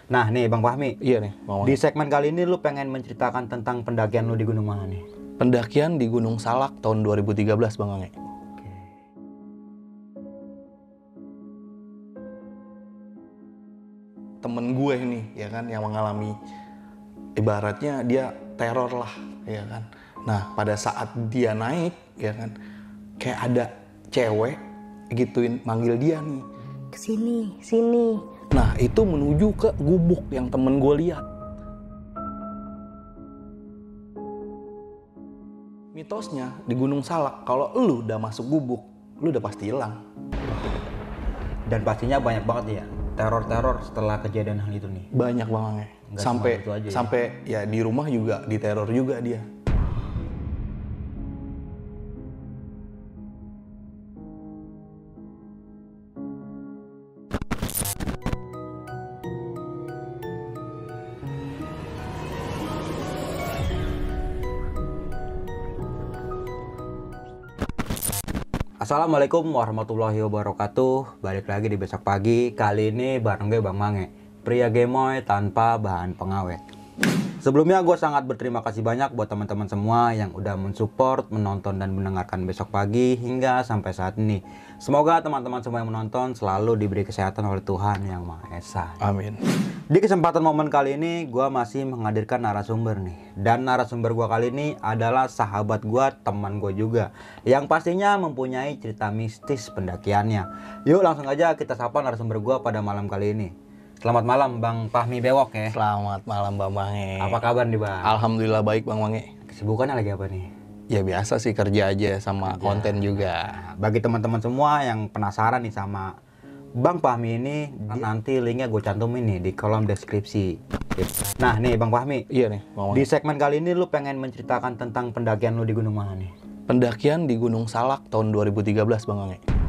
Nah nih Bang Fahmi, Iya nih, Bang di Wangi. segmen kali ini lu pengen menceritakan tentang pendakian lu di gunung mana nih? Pendakian di Gunung Salak tahun 2013, Bang Wangi. Temen gue nih, ya kan, yang mengalami ibaratnya dia teror lah, ya kan. Nah, pada saat dia naik, ya kan, kayak ada cewek gituin manggil dia nih. Kesini, sini. Nah, itu menuju ke gubuk yang temen gue lihat. Mitosnya di Gunung Salak, kalau lu udah masuk gubuk, lu udah pasti hilang. Dan pastinya banyak banget ya teror-teror setelah kejadian hal itu nih. Banyak banget. Nggak Sampai cuma itu aja ya. sampai ya di rumah juga diteror juga dia. Assalamualaikum warahmatullahi wabarakatuh. Balik lagi di besok pagi. Kali ini bareng gue Bang Mange, pria gemoy tanpa bahan pengawet. Sebelumnya gue sangat berterima kasih banyak buat teman-teman semua yang udah mensupport, menonton dan mendengarkan besok pagi hingga sampai saat ini. Semoga teman-teman semua yang menonton selalu diberi kesehatan oleh Tuhan Yang Maha Esa. Amin. Di kesempatan momen kali ini gue masih menghadirkan narasumber nih. Dan narasumber gue kali ini adalah sahabat gue, teman gue juga, yang pastinya mempunyai cerita mistis pendakiannya. Yuk langsung aja kita sapa narasumber gue pada malam kali ini. Selamat malam Bang Fahmi Bewok ya. Selamat malam Bang Wangi. Apa kabar nih Bang? Alhamdulillah baik Bang Wangi. Kesibukannya lagi apa nih? Ya biasa sih, kerja aja sama konten juga. Nah, bagi teman-teman semua yang penasaran nih sama Bang Fahmi ini, nanti linknya gue cantumin nih di kolom deskripsi. Nah nih Bang Fahmi, Iya nih Bang di Wangi. segmen kali ini lu pengen menceritakan tentang pendakian lu di gunung mana nih? Pendakian di Gunung Salak tahun 2013 Bang Wangi.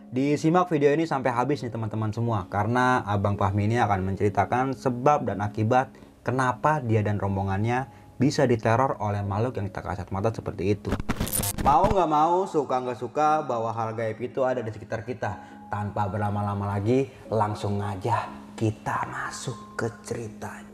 Disimak video ini sampai habis nih teman-teman semua, karena Abang Fahmi ini akan menceritakan sebab dan akibat kenapa dia dan rombongannya bisa diteror oleh makhluk yang tak kasat mata seperti itu. Mau nggak mau, suka nggak suka, bahwa hal gaib itu ada di sekitar kita. Tanpa berlama-lama lagi, langsung aja kita masuk ke ceritanya.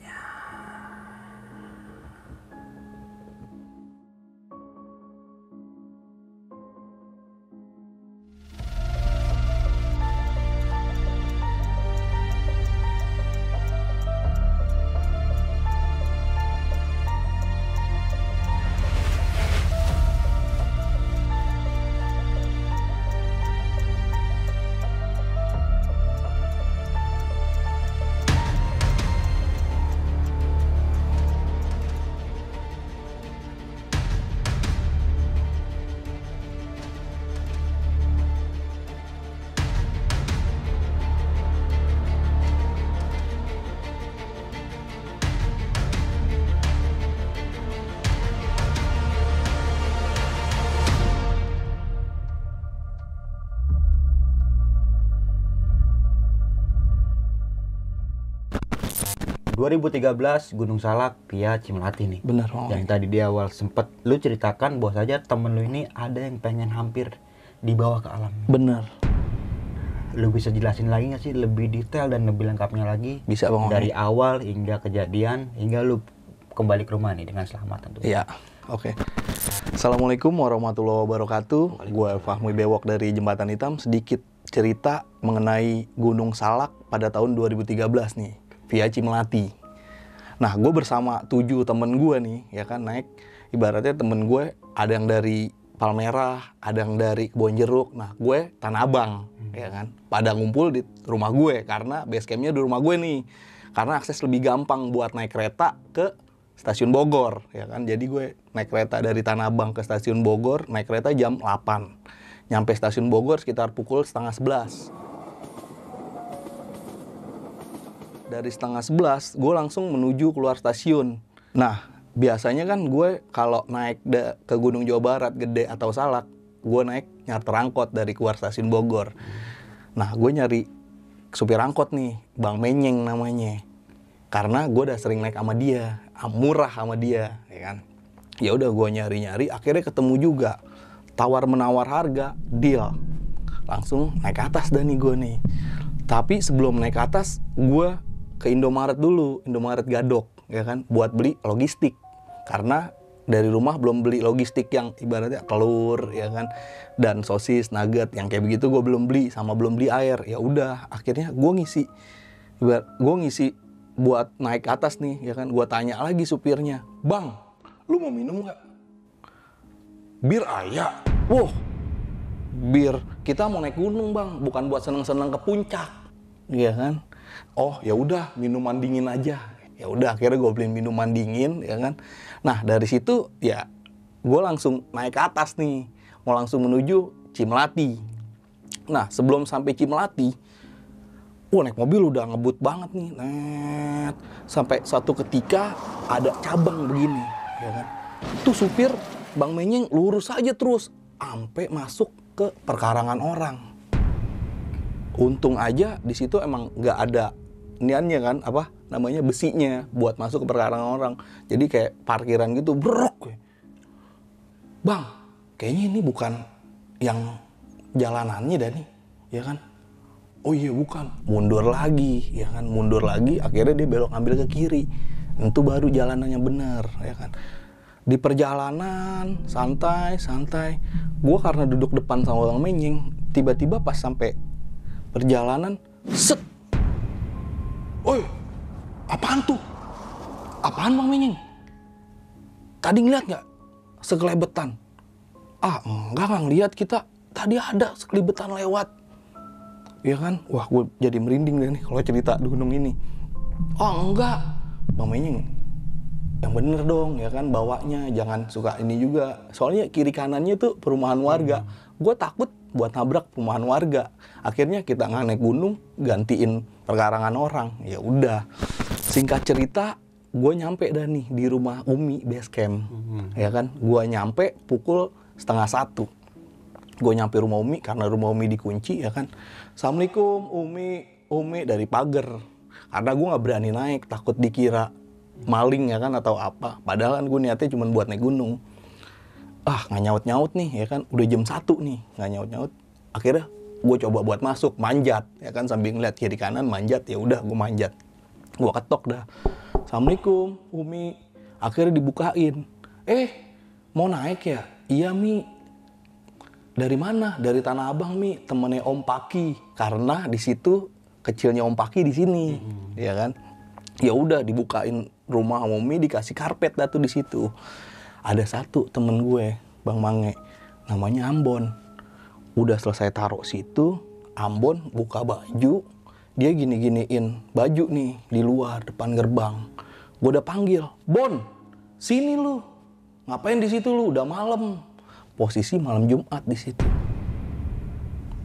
2013 Gunung Salak via Cimelati nih. Bener Bang Yang Wangi. tadi di awal sempet lu ceritakan bahwa saja temen lu ini ada yang pengen hampir dibawa ke alam. Bener. Lu bisa jelasin lagi nggak sih lebih detail dan lebih lengkapnya lagi? Bisa Bang Wangi. Dari awal hingga kejadian hingga lu kembali ke rumah nih dengan selamat tentu. Iya, oke. Assalamualaikum warahmatullahi wabarakatuh. Gue Fahmi Bewok dari Jembatan Hitam. Sedikit cerita mengenai Gunung Salak pada tahun 2013 nih, via Cimelati. Nah, gue bersama 7 temen gue nih, ya kan, naik. Ibaratnya temen gue ada yang dari Palmerah, ada yang dari Kebon Jeruk. Nah, gue Tanah Abang, ya kan. Pada ngumpul di rumah gue, karena base campnya di rumah gue nih. Karena akses lebih gampang buat naik kereta ke Stasiun Bogor, ya kan. Jadi gue naik kereta dari Tanah Abang ke Stasiun Bogor, naik kereta jam 8. Nyampe Stasiun Bogor sekitar pukul setengah 11. Dari setengah 11, gue langsung menuju keluar stasiun. Nah, biasanya kan gue kalau naik ke Gunung Jawa Barat, Gede atau Salak, gue naik nyarter angkot dari keluar stasiun Bogor. Nah, gue nyari supir angkot nih, Bang Menyeng namanya. Karena gue udah sering naik sama dia, murah sama dia, ya kan. Ya udah gue nyari-nyari, akhirnya ketemu juga. tawar-menawar harga, deal. Langsung naik ke atas dah nih gue nih. Tapi sebelum naik ke atas, gue ke Indomaret dulu, Indomaret Gadok, ya kan, buat beli logistik. Karena dari rumah belum beli logistik yang ibaratnya telur, ya kan, dan sosis, nugget, yang kayak begitu gue belum beli, sama belum beli air. Ya udah, akhirnya gue ngisi buat naik ke atas nih, ya kan. Gue tanya lagi supirnya, "Bang, lu mau minum nggak?" "Bir ayah." "Wah, bir, kita mau naik gunung bang, bukan buat seneng-seneng ke puncak." Iya kan? "Oh ya udah, minuman dingin aja." Ya udah, akhirnya gue beliin minuman dingin, ya kan. Nah dari situ ya gue langsung naik ke atas nih, mau langsung menuju Cimlati. Nah sebelum sampai Cimlati, naik mobil udah ngebut banget nih, net. Sampai suatu ketika ada cabang begini, ya kan. Tuh supir Bang Menying lurus aja terus, sampai masuk ke perkarangan orang. Untung aja di situ emang nggak ada niannya kan, apa namanya, besinya buat masuk ke perkarangan orang. Jadi kayak parkiran gitu, brok. "Bang, kayaknya ini bukan yang jalanannya dah nih, ya kan?" "Oh iya bukan." Mundur lagi, ya kan, mundur lagi. Akhirnya dia belok ambil ke kiri. Itu baru jalanannya bener, ya kan. Di perjalanan santai. Gue karena duduk depan sama Bang Menying, tiba-tiba pas sampai perjalanan, set. "Oi, apaan tuh? Apaan Bang Menying? Tadi ngeliat nggak sekelebetan?" "Ah enggak ngeliat kita. Tadi ada sekelebetan lewat." Ya kan? Wah, gue jadi merinding deh nih kalau cerita di gunung ini. "Oh enggak, Bang Menying, yang bener dong, ya kan, bawanya jangan suka ini juga. Soalnya kiri kanannya tuh perumahan warga." Gue takut buat nabrak perumahan warga. Akhirnya kita nggak naik gunung, gantiin perkarangan orang. Ya udah. Singkat cerita, gue nyampe dah nih di rumah Umi base camp. Ya kan? Gue nyampe pukul 12:30. Gue nyampe rumah Umi karena rumah Umi dikunci, ya kan. "Assalamualaikum Umi," dari pagar. Karena gue nggak berani naik, takut dikira maling, ya kan, atau apa. Padahal kan gue niatnya cuma buat naik gunung. Nggak nyaut nih, ya kan, udah jam 1 nih, nggak nyaut. Akhirnya gue coba buat masuk, manjat, ya kan, sambil ngeliat kiri kanan, manjat. Ya udah, gue manjat, gue ketok dah. "Assalamualaikum Umi." Akhirnya dibukain. "Mau naik ya?" "Iya Mi." "Dari mana?" "Dari Tanah Abang Mi, temennya Om Paki." Karena di situ kecilnya Om Paki di sini, ya kan. Ya udah, dibukain rumah Umi, dikasih karpet dah tuh di situ. Ada satu temen gue, Bang Mange, namanya Ambon. Udah selesai taruh situ, Ambon buka baju, dia gini-giniin baju nih di luar depan gerbang. Gue udah panggil, "Bon, sini lu. Ngapain di situ lu? Udah malam." Posisi malam Jumat di situ.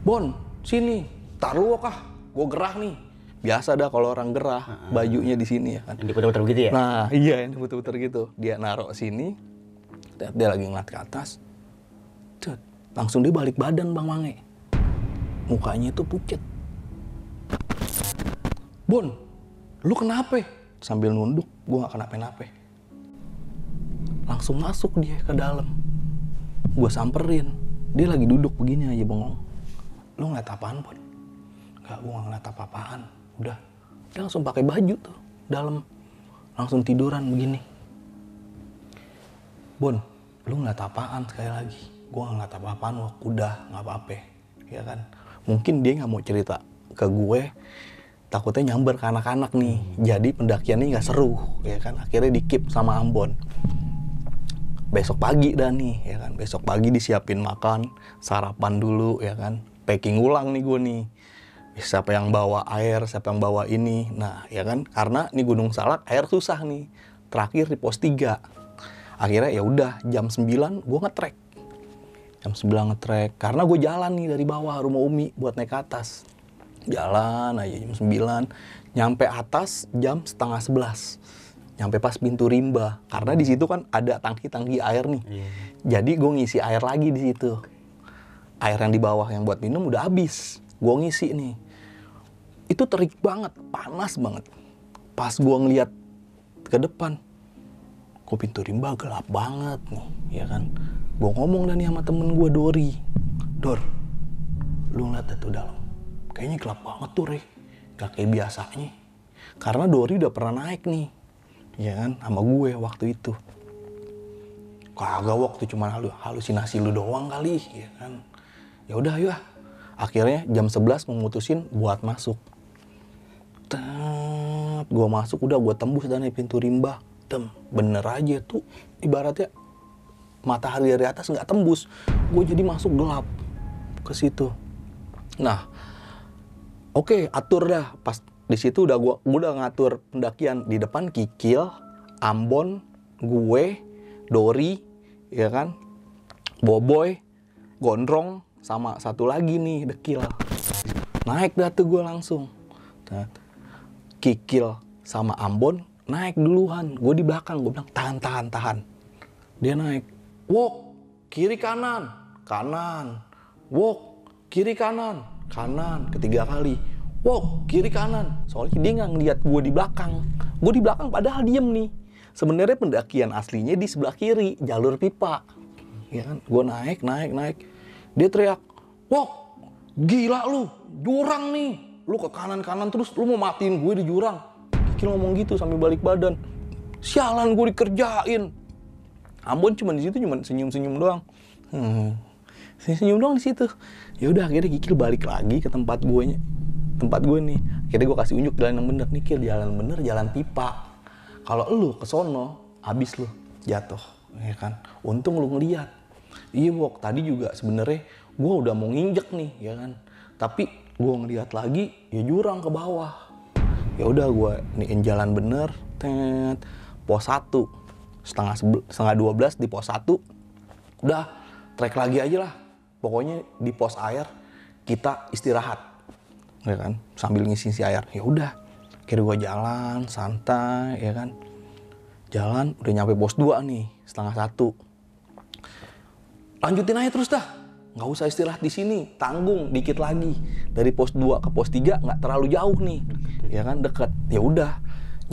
"Bon, sini. Taruh kah? Gue gerah nih." Biasa dah kalau orang gerah, bajunya di sini, ya kan. Yang diputar-putar begitu ya? Nah, iya, yang diputar-putar gitu. Dia naruh sini, dia lagi ngeliat ke atas. Langsung dia balik badan Bang Mange. Mukanya itu pucet. "Bon, lu kenapa?" Sambil nunduk, gue gak kenapa-napa. Langsung masuk dia ke dalam. Gue samperin, dia lagi duduk begini aja bengong. "Lu ngeliat apaan, Bon?" "Enggak, gue gak ngeliat apa-apaan." Udah, dia langsung pakai baju tuh dalam, langsung tiduran begini. "Bon, lu ngeliat apaan?" Sekali lagi. "Gue gak ngeliat apa-apaan." Wah, udah, gak apa-apa, ya kan. Mungkin dia gak mau cerita ke gue, takutnya nyamber ke anak-anak nih, jadi pendakiannya gak seru, ya kan. Akhirnya di-keep sama Ambon. Besok pagi dah nih, ya kan. Besok pagi disiapin makan, sarapan dulu, ya kan. Packing ulang nih gue nih. Siapa yang bawa air, siapa yang bawa ini. Nah, ya kan, karena ini Gunung Salak air susah nih. Terakhir di pos 3. Akhirnya ya udah, jam 9 gue ngetrek. Jam 9 ngetrek karena gue jalan nih dari bawah rumah Umi buat naik ke atas. Jalan aja jam 9, nyampe atas jam setengah 11. Nyampe pas pintu rimba, karena di situ kan ada tangki-tangki air nih. Jadi gue ngisi air lagi di situ. Air yang di bawah yang buat minum udah habis. Gue ngisi nih. Itu terik banget, panas banget. Pas gue ngeliat ke depan, kok pintu rimba gelap banget nih, ya kan. Gue ngomong dah nih sama temen gue Dori. Dor, lu ngeliat tuh dalam. Kayaknya gelap banget tuh Re. Gak kayak biasanya. Karena Dori udah pernah naik nih. Ya kan, sama gue waktu itu. Kagak waktu cuma halusinasi lu doang kali, ya kan. Ya udah ayo. Akhirnya jam 11 memutusin buat masuk. Gue masuk udah gue tembus dan pintu rimba. Bener aja tuh ibaratnya matahari dari atas nggak tembus, gue jadi masuk gelap ke situ. Nah, oke, atur dah. Pas di situ gue udah ngatur pendakian di depan Kikil, Ambon, gue, Dori, ya kan, Boboy, Gondrong, sama satu lagi nih Dekil. Naik dah tuh gue langsung. Nah, Kikil sama Ambon naik duluan, gue di belakang. Gue bilang tahan. Dia naik. Walk, kiri kanan, kanan. Walk, kiri kanan, kanan. Ketiga kali. Walk, kiri kanan. Soalnya dia nggak ngeliat gue di belakang. Gue di belakang padahal diem nih. Sebenarnya pendakian aslinya di sebelah kiri, jalur pipa. Ya kan? Gue naik. Dia teriak, walk, gila lu, jurang nih. Lu ke kanan terus, lu mau matiin gue di jurang. Kikil ngomong gitu sambil balik badan. Sialan gue dikerjain. Ambon cuma di situ cuma senyum doang. Senyum doang di situ. Ya udah akhirnya Kikil balik lagi ke tempat gue nih. Akhirnya gue kasih unjuk jalan yang bener nih, Kil, jalan bener, jalan pipa. Kalau lu ke sono, habis lu jatuh, ya kan. Untung lu ngeliat. Iya, Wok, tadi juga sebenarnya gue udah mau nginjek nih, ya kan. Tapi gue ngeliat lagi, ya jurang ke bawah. Ya udah gue niin jalan bener, pos 1. Setengah 12 di pos 1. Udah, trek lagi aja lah. Pokoknya di pos air kita istirahat, ya kan, sambil ngisi air. Ya udah, akhirnya gue jalan santai, ya kan. Jalan udah nyampe pos 2 nih, setengah 1. Lanjutin aja terus dah. Nggak usah istirahat di sini, tanggung dikit lagi. Dari pos 2 ke pos 3 nggak terlalu jauh nih, ya kan, deket. Ya udah,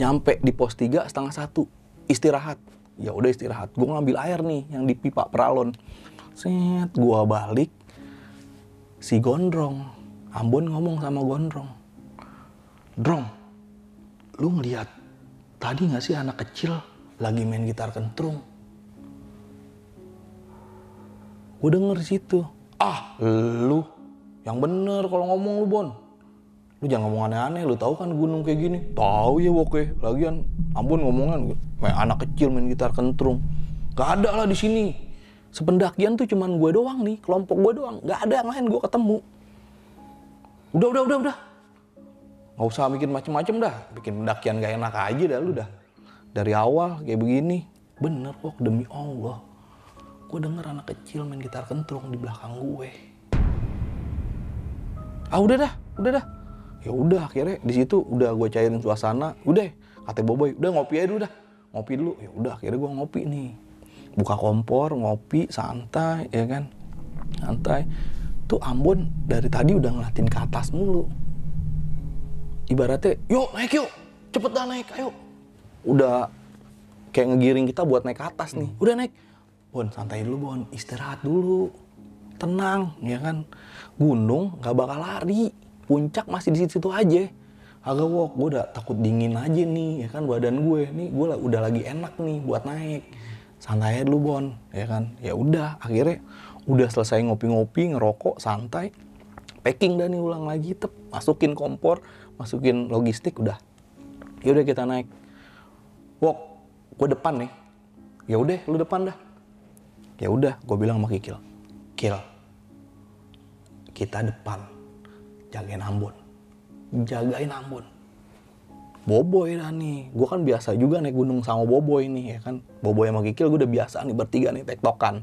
nyampe di pos 3 setengah 1, istirahat. Ya udah istirahat. Gue ngambil air nih yang di pipa peralon. Set, gue balik. Si Gondrong, Ambon ngomong sama Gondrong, Drong, lu ngeliat tadi nggak sih anak kecil lagi main gitar kentrung? Gue denger situ. Lu yang bener kalau ngomong lu, Bon. Lu jangan ngomong aneh-aneh, lu tahu kan gunung kayak gini. Tahu ya, Woke. Lagian Ambon ngomongan anak kecil main gitar kentrung. Gak ada lah di sini. Sependakian tuh cuman gue doang nih, kelompok gue doang. Gak ada yang lain gue ketemu. Udah. Gak usah bikin macem-macem dah. Bikin pendakian gak enak aja dah lu dah. Dari awal kayak begini. Bener kok, demi Allah. Gue denger anak kecil main gitar kentrung di belakang gue. Udah dah. Ya udah, akhirnya di situ udah gue cairin suasana. Udah, kata Boboy, udah ngopi aja dulu dah. Ngopi dulu. Ya udah, akhirnya gue ngopi nih. Buka kompor, ngopi, santai, ya kan. Santai. Tuh Ambon dari tadi udah ngeliatin ke atas mulu. Ibaratnya, yuk naik yuk. Cepet dah naik, ayo. Udah kayak ngegiring kita buat naik ke atas nih. Udah naik. Bon, santai dulu, Bon. Istirahat dulu. Tenang, ya kan. Gunung gak bakal lari. Puncak masih di situ aja. Agak walk, gue udah takut dingin aja nih, ya kan, badan gue. Nih gue udah lagi enak nih buat naik. Santai aja dulu, Bon, ya kan. Ya udah, akhirnya udah selesai ngopi-ngopi, ngerokok, santai. Packing dah nih ulang lagi, masukin kompor, masukin logistik, udah. Ya udah kita naik. Walk, gue depan nih. Ya udah, lu depan dah. Ya udah, gue bilang sama Kikil, Kil, kita depan, jagain Ambon. Boboy dah nih, gue kan biasa juga naik gunung sama Boboy nih, ya kan. Boboy sama Kikil gue udah biasa nih bertiga nih tektokan.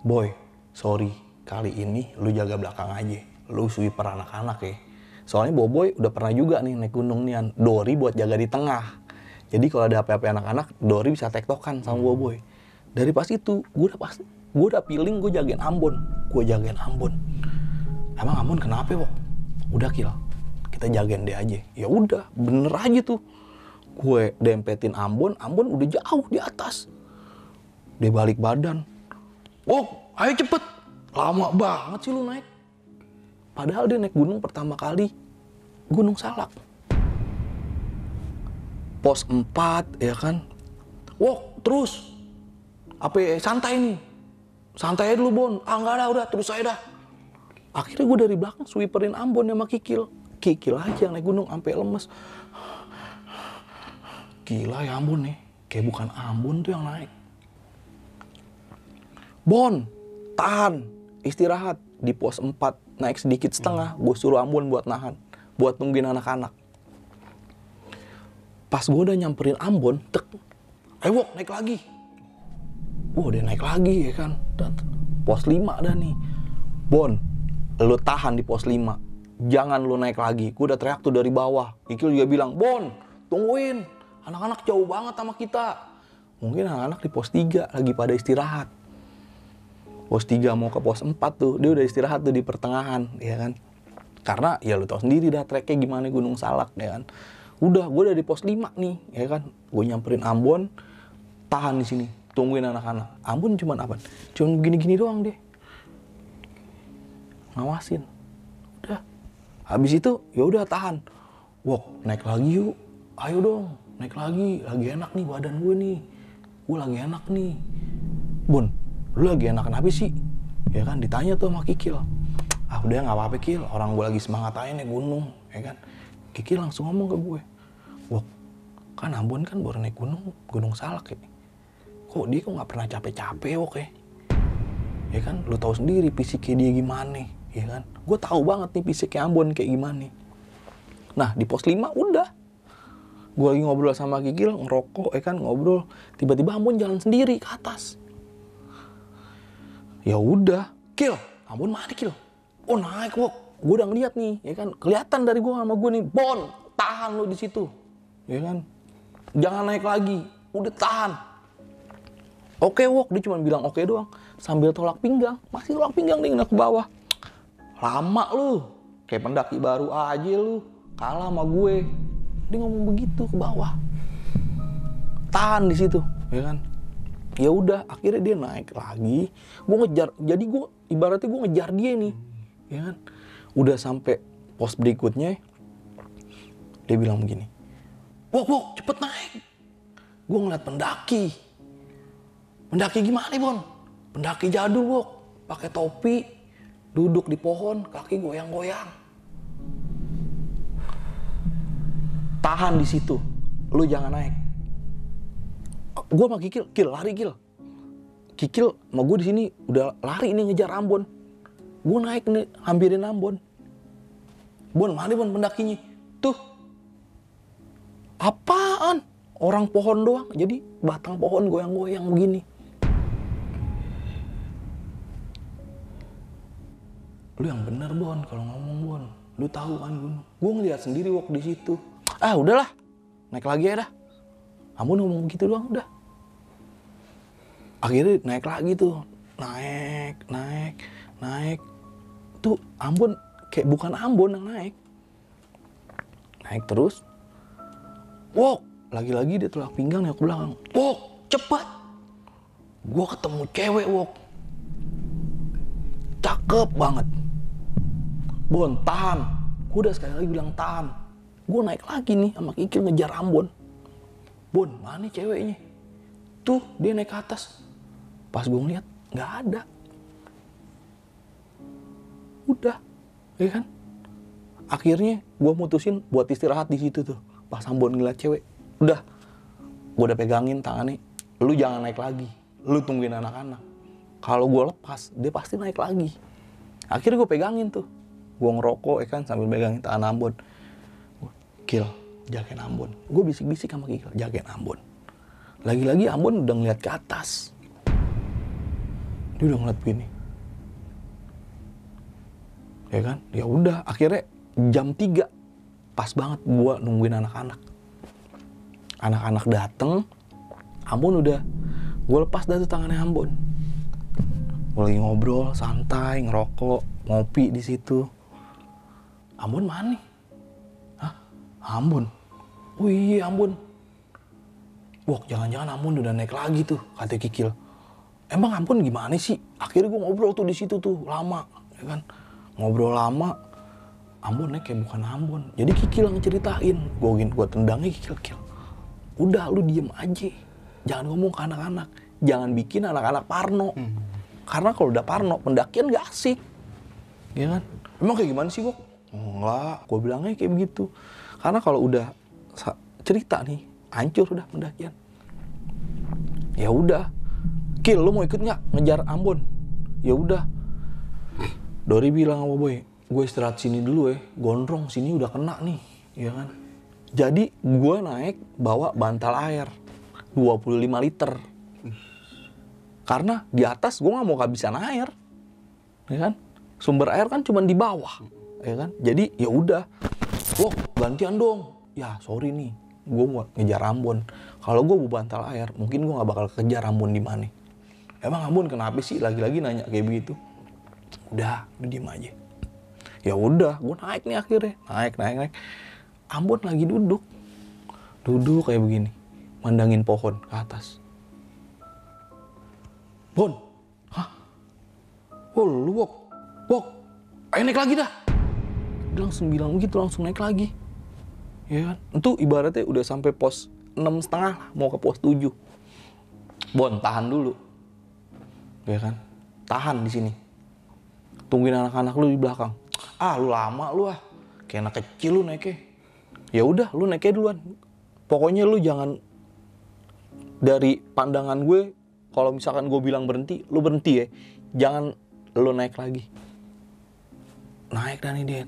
Boy, sorry, kali ini lu jaga belakang aja, lu sweeper anak-anak ya. Soalnya Boboy udah pernah juga nih naik gunung nian, Dori buat jaga di tengah. Jadi kalau ada apa-apa anak-anak, Dori bisa tektokan sama Boboy. Dari pas itu, gue udah feeling gue jagain Ambon. Emang Ambon kenapa, Wok? Udah, Kil, kita jagain dia aja. Ya udah, bener aja tuh. Gue dempetin Ambon udah jauh di atas. Dia balik badan, Wok, ayo cepet. Lama banget sih lu naik. Padahal dia naik gunung pertama kali Gunung Salak. Pos 4 ya kan. Wok, terus. Apa santai nih. Santai aja dulu Bon. Enggak ada, udah terus aja dah. Akhirnya gue dari belakang sweeperin Ambon sama Kikil. Kikil aja naik gunung sampai lemes. Gila ya Ambon nih. Kayak bukan Ambon tuh yang naik. Bon, tahan. Istirahat di pos 4. Naik sedikit setengah. Gue suruh Ambon buat nahan. Buat nungguin anak-anak. Pas gue udah nyamperin Ambon, tek. Ayo Wok, naik lagi. Dia naik lagi ya kan. Pos 5 dah nih. Bon, lu tahan di pos 5. Jangan lu naik lagi. Gue udah teriak tuh dari bawah. Ikil juga bilang, Bon, tungguin. Anak-anak jauh banget sama kita. Mungkin anak-anak di pos 3 lagi pada istirahat. Pos 3 mau ke pos 4 tuh. Dia udah istirahat tuh di pertengahan, ya kan. Karena ya lu tau sendiri dah treknya gimana Gunung Salak, ya kan. Udah, gue udah di pos 5 nih, ya kan. Gue nyamperin Ambon, tahan di sini, tungguin anak-anak. Ambon cuman apa? Cuman gini-gini doang deh. Ngawasin. Udah. Habis itu ya udah tahan. Wok, naik lagi yuk. Ayo dong, naik lagi. Lagi enak nih badan gue nih. Gue lagi enak nih. Bon, lu lagi enak kenapa sih? Ya kan, ditanya tuh sama Kikil. Udah nggak apa-apa Kil, orang gue lagi semangat aja naik gunung, ya kan. Kikil langsung ngomong ke gue, Wok, kan Ambon kan baru naik Gunung Salak ya. Kok dia nggak pernah capek-capek Wok ya? Ya kan, lu tahu sendiri fisiknya dia gimana, ya kan. Gue tahu banget nih fisiknya Ambon kayak gimana. Nah di pos 5 udah, gue lagi ngobrol sama Kikil, ngerokok, ya kan, ngobrol. Tiba-tiba Ambon jalan sendiri ke atas. Ya udah, Kil, Ambon mana Kil? Oh naik Wok, gue udah ngeliat nih, ya kan, kelihatan dari gue sama gue nih, Bon, tahan lo di situ, ya kan, jangan naik lagi, udah tahan. Oke Wok, dia cuma bilang oke doang, sambil tolak pinggang, masih tolak pinggang nih ke bawah. Lama lu, kayak pendaki baru aja lu, kalah sama gue. Dia ngomong begitu ke bawah, tahan di situ, ya kan. Ya udah, akhirnya dia naik lagi, gue ngejar, jadi gue ibaratnya gue ngejar dia nih. Ya kan, udah sampai pos berikutnya, dia bilang begini, Wok, cepet naik. Gue ngeliat pendaki gimana Bon? Pendaki jadul Wok, pakai topi, duduk di pohon, kaki goyang-goyang. Tahan di situ, lu jangan naik. Gue sama Kikil, lari Kil. Kikil sama gue di sini udah lari nih ngejar Ambon. Gue naik nih, hampirin Ambon. Bon, mana Bon pendakinya? Tuh. Apaan? Orang pohon doang. Jadi batang pohon goyang-goyang begini. Lu yang bener Bon kalau ngomong Bon. Lu tahu kan gunung. Gue ngeliat sendiri Wok di situ. Udahlah. Naik lagi ya dah. Ambon ngomong gitu doang udah. Akhirnya naik lagi tuh. Naik. Tuh Ambon kayak bukan Ambon yang naik. Naik terus. Wok, lagi-lagi dia tolak pinggang nih ke belakang. Wok, cepet. Gua ketemu cewek Wok. Cakep banget. Bon, tahan. Gua udah sekali lagi bilang tahan. Gua naik lagi nih sama Kikil ngejar Ambon. Bon, mana ceweknya? Tuh, dia naik ke atas. Pas gua ngeliat, nggak ada. Udah, ya kan? Akhirnya gue mutusin buat istirahat di situ tuh. Pas Ambon ngeliat cewek, udah, gue udah pegangin tangannya. Lu jangan naik lagi, lu tungguin anak-anak. Kalau gue lepas, dia pasti naik lagi. Akhirnya gue pegangin tuh, gue ngerokok, ya kan, sambil pegangin tangan Ambon. Kil, jagain Ambon. Gue bisik-bisik sama Kikil, jagain Ambon. Lagi-lagi Ambon udah ngeliat ke atas. Dia udah ngeliat begini. Ya kan, ya udah akhirnya jam 3 pas banget gua nungguin anak-anak dateng, Ambon udah gua lepas dah tuh tangannya Ambon. Gua lagi ngobrol santai, ngerokok, ngopi di situ. Ambon mana nih? Ambon. Oh iya Ambon. Wok, jangan-jangan Ambon udah naik lagi tuh, kata Kikil. emang Ambon gimana sih? Akhirnya gue ngobrol tuh di situ tuh lama, ya kan? Ngobrol lama, Ambon kayak bukan Ambon. Jadi Kikil ngeceritain, gue tendangnya Kikil. Udah lu diem aja, jangan ngomong ke anak-anak, jangan bikin anak-anak parno. Karena kalau udah parno, pendakian gak asik, ya kan? Emang kayak gimana sih, Bok? Enggak, gue bilangnya kayak begitu. Karena kalau udah cerita nih, hancur udah pendakian. Ya udah, Kil, lu mau ikut nggak ngejar Ambon? Ya udah. Dori bilang sama Boy, gue istirahat sini dulu ya, gondrong sini udah kena nih, ya kan? Jadi gue naik bawa bantal air 25 liter. Karena di atas gue nggak mau kehabisan air, ya kan? Sumber air kan cuma di bawah, ya kan? Jadi ya udah, Wok gantian dong. Ya sorry nih, gue mau ngejar Ambon. Kalau gue bawa bantal air, mungkin gue nggak bakal kejar Ambon di mana. Emang Ambon kenapa sih lagi-lagi nanya kayak begitu? Udah diem aja. Ya udah, gue naik nih akhirnya, naik. Ambon lagi duduk kayak begini, mandangin pohon ke atas. Bon, hah? Oh lu Wok, ayo naik lagi dah. Dia langsung bilang begitu, langsung naik lagi. Ya kan? Itu ibaratnya udah sampai pos 6,5 mau ke pos 7. Bon, tahan dulu. Ya kan? Tahan di sini. Tungguin anak-anak lu di belakang. Ah, lu lama lu ah. Kayak anak kecil lu naiknya. Ya udah, lu naiknya duluan. Pokoknya lu jangan dari pandangan gue, kalau misalkan gue bilang berhenti, lu berhenti ya. Jangan lu naik lagi. Naik dan dia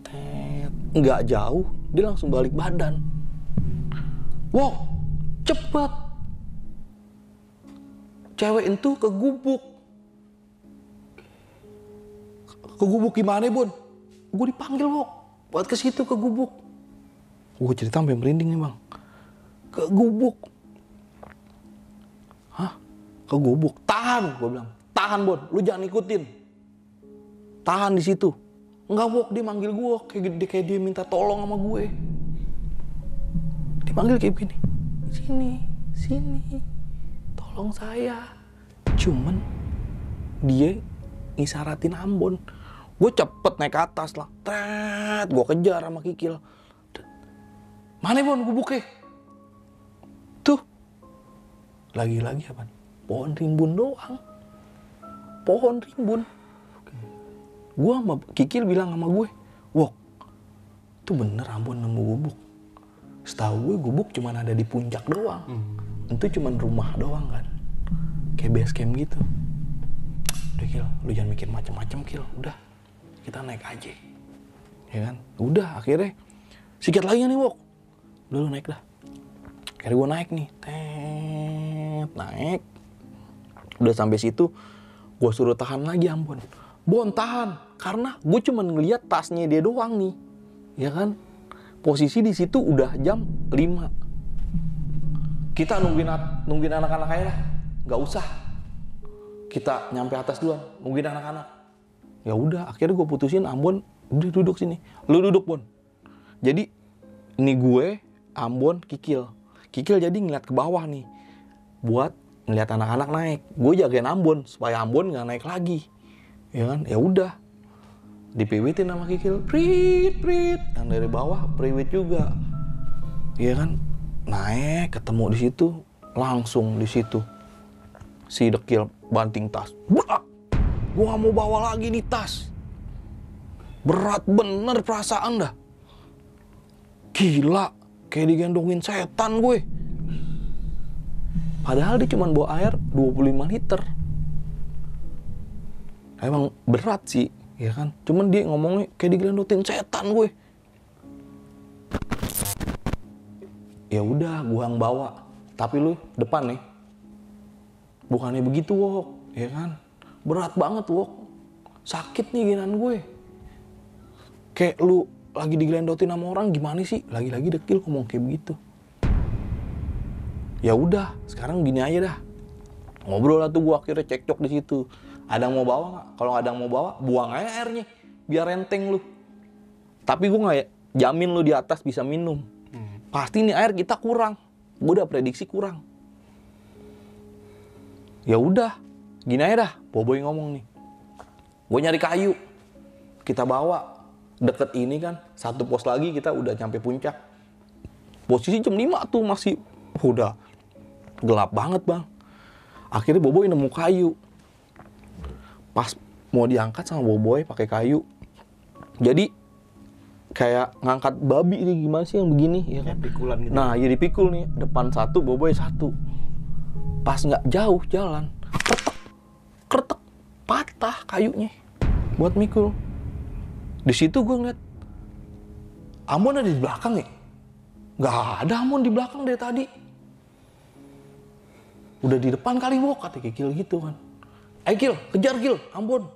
nggak jauh, dia langsung balik badan. Wow, cepet. Cewek itu ke gubuk. Ke gubuk gimana, Bon? Gue dipanggil, Wok. Buat ke situ ke gubuk. Gue cerita sampai merinding nih, Bang. Ke gubuk. Hah? Ke gubuk. Tahan, gue bilang. Tahan, Bon. Lu jangan ikutin. Tahan di situ. Enggak, Wok. Dia manggil gue. Kayak dia minta tolong sama gue. Dipanggil kayak gini. Sini. Tolong saya. Cuman dia ngisaratin Ambon. Gue cepet naik ke atas lah. Gue kejar sama Kikil. Mana, Bon, gubuknya? Tuh. Lagi-lagi apa? Pohon rimbun doang. Pohon rimbun. Gue sama Kikil bilang sama gue, Wok, itu bener Ambon nemu gubuk. Setahu gue gubuk cuma ada di puncak doang. Itu cuma rumah doang kan. Kayak base camp gitu. Udah, Kil, lu jangan mikir macem-macem, Kil. Udah, kita naik aja. Ya kan? Udah, akhirnya sikat lagi nih, Wok. Udah, lu naik dah. Akhirnya gue naik nih. Naik. Udah sampai situ, gue suruh tahan lagi Ambon. Bon, tahan. Karena gue cuma ngeliat tasnya dia doang nih. Ya kan? Posisi di situ udah jam 5. Kita nungguin anak-anak aja lah. Gak usah. Kita nyampe atas duluan, nungguin anak-anak. Ya udah, akhirnya gue putusin Ambon, udah duduk sini. Lu duduk, Bon. Jadi ini gue, Ambon, Kikil. Kikil jadi ngeliat ke bawah nih. Buat ngeliat anak-anak naik. Gue jagain Ambon supaya Ambon nggak naik lagi. Ya kan? Ya udah. Dipiwitin sama Kikil. Prit. Yang dari bawah priwit juga. Ya kan? Naik, ketemu di situ, langsung di situ si Dekil banting tas. Brak! Gue gak mau bawa lagi nih tas. Berat bener perasaan dah. Gila, kayak digendongin setan gue. Padahal dia cuma bawa air 25 liter. Emang berat sih, ya kan? Cuman dia ngomongnya kayak digendongin setan gue. Ya udah, gue yang bawa. Tapi lu depan nih. Bukannya begitu, Wok, ya kan? Berat banget, Wok. Sakit nih ginan gue. Kayak lu lagi digelendotin sama orang gimana sih? Lagi-lagi Dekil ngomong kayak begitu. Ya udah, sekarang gini aja dah. Ngobrol lah tuh gue akhirnya cekcok di situ. Ada yang mau bawa nggak? Kalau ada yang mau bawa, buang aja airnya, biar enteng lu. Tapi gue nggak jamin lu di atas bisa minum. Pasti nih air kita kurang. Gue udah prediksi kurang. Ya udah, Gini aja dah, Boboy ngomong nih. Gue nyari kayu. Kita bawa. Deket ini kan, satu pos lagi kita udah nyampe puncak. Posisi jam 5 tuh masih udah gelap banget bang. Akhirnya Boboy nemu kayu. Pas mau diangkat sama Boboy pakai kayu. Jadi kayak ngangkat babi nih, gimana sih yang begini ya kan? Pikulan gitu. Nah, ya dipikul nih, depan satu, Boboy satu. Pas nggak jauh jalan, kretek, patah kayunya buat mikul. Di situ gue ngeliat Ambon ada di belakang ya? Nggak ada Ambon di belakang dari tadi. Udah di depan kali Wok, kata Kikil gitu kan. Kil, kejar Kil, Ambon.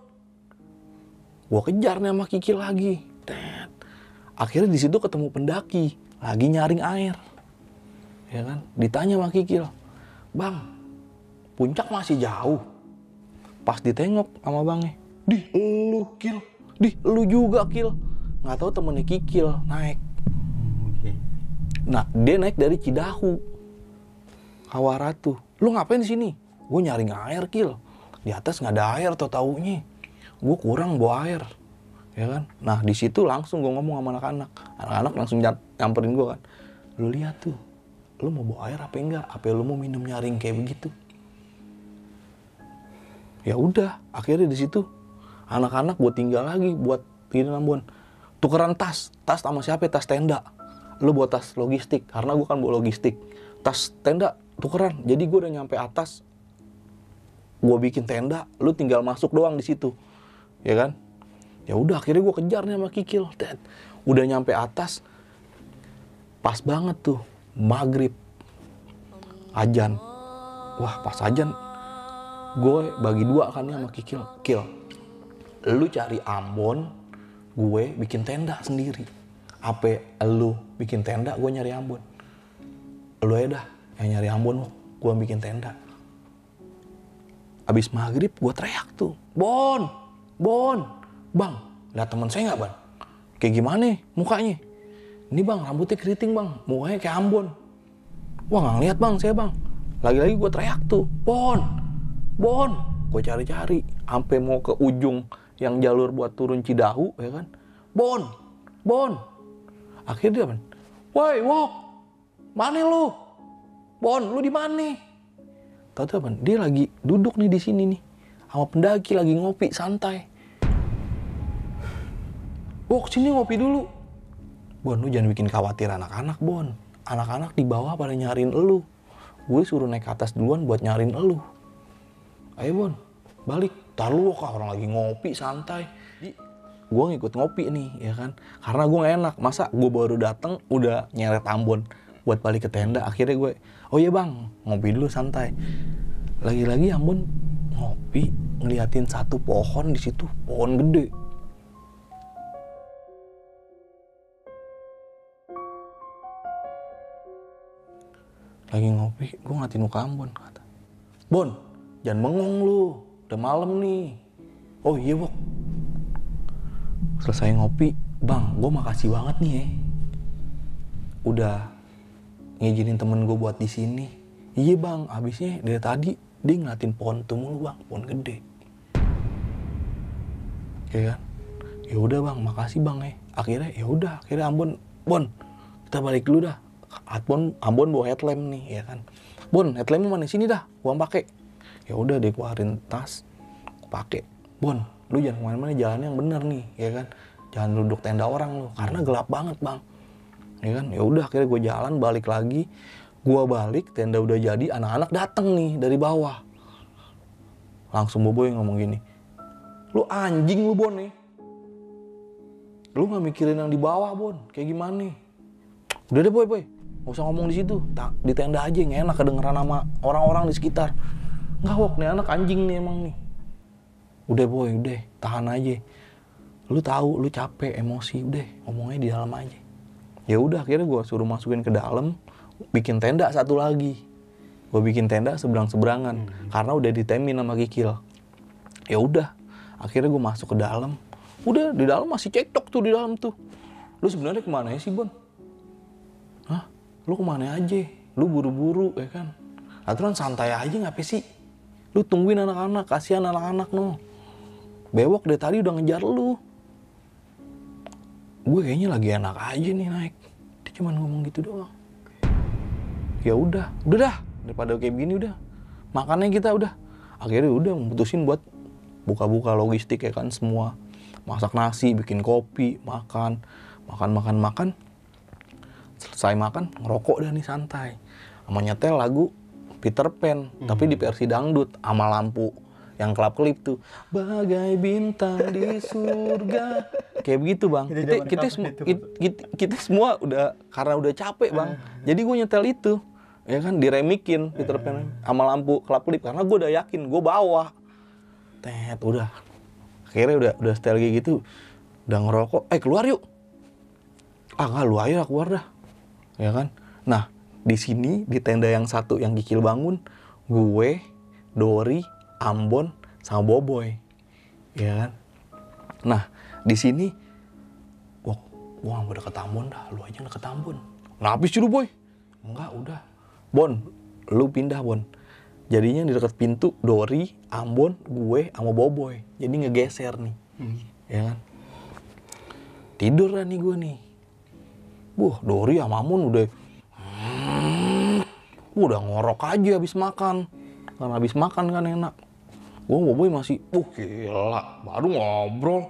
Gue kejar nih sama Kikil lagi. Akhirnya di situ ketemu pendaki, lagi nyaring air. Ya kan? Ditanya sama Kikil, "Bang, puncak masih jauh." Pas ditengok sama bangnya, "Dih, elu Kil. Dih, lu juga Kil." Nggak tahu temennya Kikil naik. Nah, dia naik dari Cidahu. Hawaratu. "Lu ngapain di sini?" "Gue nyaring air Kil. Di atas nggak ada air, taunya. Gue kurang bawa air." Ya kan? Nah, di situ langsung gue ngomong sama anak-anak. Anak-anak langsung nyamperin gue kan. "Lu lihat tuh, lu mau bawa air apa enggak? Apa lu mau minum nyaring kayak begitu?" Ya udah, akhirnya di situ anak-anak gue tinggal lagi buat gini Ambon. Tukeran tas sama siapa? Tas tenda. Lu bawa tas logistik, karena gue kan bawa logistik. Tas tenda tukeran. Jadi gue udah nyampe atas, gue bikin tenda, lu tinggal masuk doang di situ, ya kan? Ya udah, akhirnya gue kejar nih sama Kikil. Udah nyampe atas, pas banget tuh maghrib, ajan. Wah, pas ajan, gue bagi dua kan nih sama Kikil. "Kil, lu cari Ambon, gue bikin tenda sendiri. Apa lu bikin tenda, gue nyari Ambon. Lu aja dah yang nyari Ambon, gue bikin tenda." Abis maghrib gue teriak tuh, Bon, Bang, lihat teman saya nggak Bang? Kayak gimana mukanya? "Ini Bang, rambutnya keriting Bang, mukanya kayak Ambon." "Wah, nggak ngeliat Bang, saya Bang." Lagi-lagi gue teriak tuh, Bon. Gue cari-cari, sampai mau ke ujung yang jalur buat turun Cidahu, ya kan? Bon. Akhirnya dia Bang, "Woi, Wok, mana lu? Bon, lu di mana?" Tahu Bang, dia lagi duduk nih di sini nih, sama pendaki lagi ngopi santai. "Wok, sini ngopi dulu." "Bon, lu jangan bikin khawatir anak-anak, Bon. Anak-anak di bawah pada nyariin elu. Gue suruh naik ke atas duluan buat nyariin elu. Ayo Bon, balik. Tar lu Wok, orang lagi ngopi santai." Gue ngikut ngopi nih, ya kan? Karena gue gak enak, masa gue baru dateng udah nyeret Ambon buat balik ke tenda. Akhirnya gue, "Oh iya Bang, ngopi dulu santai." Lagi-lagi Ambon ngopi, ngeliatin satu pohon di situ, pohon gede. Lagi ngopi, gue ngeliatin muka Ambon, kata, "Bon, jangan bengong lu, udah malam nih." "Oh iya Wok." Selesai ngopi, "Bang, gue makasih banget nih ya, udah ngizinin temen gue buat di sini." "Iya Bang, abisnya dari tadi dia ngeliatin pohon tuh mulu Bang, pohon gede." Ya kan? "Ya udah Bang, makasih Bang ya." Akhirnya Ambon, "Bon, kita balik dulu dah." Ambon bawa headlamp nih, ya kan? "Bon, headlampnya mana? Sini dah, gua pakai." Ya udah, dia keluarin tas, pakai. "Bon, lu jangan kemana-mana, jalan yang bener nih, ya kan? Jangan duduk tenda orang lu, karena gelap banget Bang." Ya kan? Ya udah, akhirnya gue jalan balik lagi. Gua balik, tenda udah jadi, anak-anak dateng nih dari bawah. Langsung Boboy ngomong gini, "Lu anjing lu Bon nih. Lu nggak mikirin yang di bawah Bon, kayak gimana nih? Udah deh Boy, nggak usah ngomong di situ, di tenda aja, nggak enak kedengeran sama orang-orang di sekitar." "Nggak Wok, nih anak anjing nih emang nih." "Udah Boy, udah, tahan aja. Lu tahu, lu capek, emosi, udah ngomongnya di dalam aja." Ya udah, akhirnya gue suruh masukin ke dalam, bikin tenda satu lagi. Gue bikin tenda seberang-seberangan, karena udah ditemin sama Kikil. Ya udah, akhirnya gue masuk ke dalam. Udah, di dalam masih cekcok tuh di dalam tuh. "Lu sebenarnya kemana sih Bon? Hah? Lu kemana aja? Lu buru-buru, ya kan? Aturan santai aja, ngapain sih? Lu tungguin anak-anak, kasihan anak-anak no. Bewok dari tadi udah ngejar lu. Gue kayaknya lagi enak aja nih naik. Dia cuma ngomong gitu doang. Ya udah dah, daripada kayak begini udah. Makannya kita udah. Akhirnya udah memutusin buat buka-buka logistik ya kan, semua. Masak nasi, bikin kopi, makan. Selesai makan, ngerokok dah nih santai. Sama nyetel lagu Peter Pan, tapi di versi dangdut sama lampu yang kelap-kelip tuh. Bagai bintang di surga. Kayak begitu, Bang. Kita semua udah karena udah capek, Bang. Jadi gue nyetel itu. Ya kan, diremikin Peter Pan sama lampu kelap-kelip karena gue udah yakin gue bawa. Udah. Akhirnya udah setel kayak gitu. Udah ngerokok, keluar yuk. Enggak, lu aja keluar dah. Ya kan? Nah, di sini di tenda yang satu yang Kikil bangun, gue, Dori, Ambon sama Boboy. Ya kan? Nah, di sini wah, gua mau deket Ambon dah, lu aja deket Ambon. Kenapa sih lu, Boy? Enggak, udah. Bon, lu pindah, Bon. Jadinya di dekat pintu Dori, Ambon, gue sama Boboy. Jadi ngegeser nih. Ya kan? Tidur lah nih gue nih. Dori sama Ambon udah ngorok aja habis makan. Karena habis makan kan enak. Gue sama Boboy masih, gila, baru ngobrol.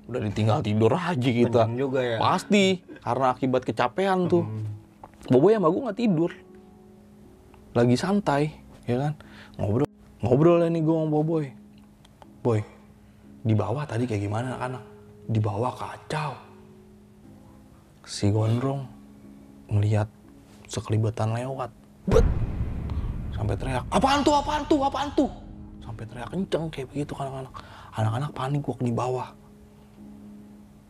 Udah ditinggal tidur aja kita. Juga ya. Pasti, karena akibat kecapean tuh. Boboy sama gue gak tidur. Lagi santai, ya kan? Ngobrol lah nih gue sama Boboy. Boy, di bawah tadi kayak gimana anak-anak? Di bawah kacau. Si Gondrong ngeliat sekelibetan lewat. Bet! Sampai teriak, apaan tuh? Sampai teriak kenceng kayak begitu kan anak-anak. Anak-anak panik gua di bawah.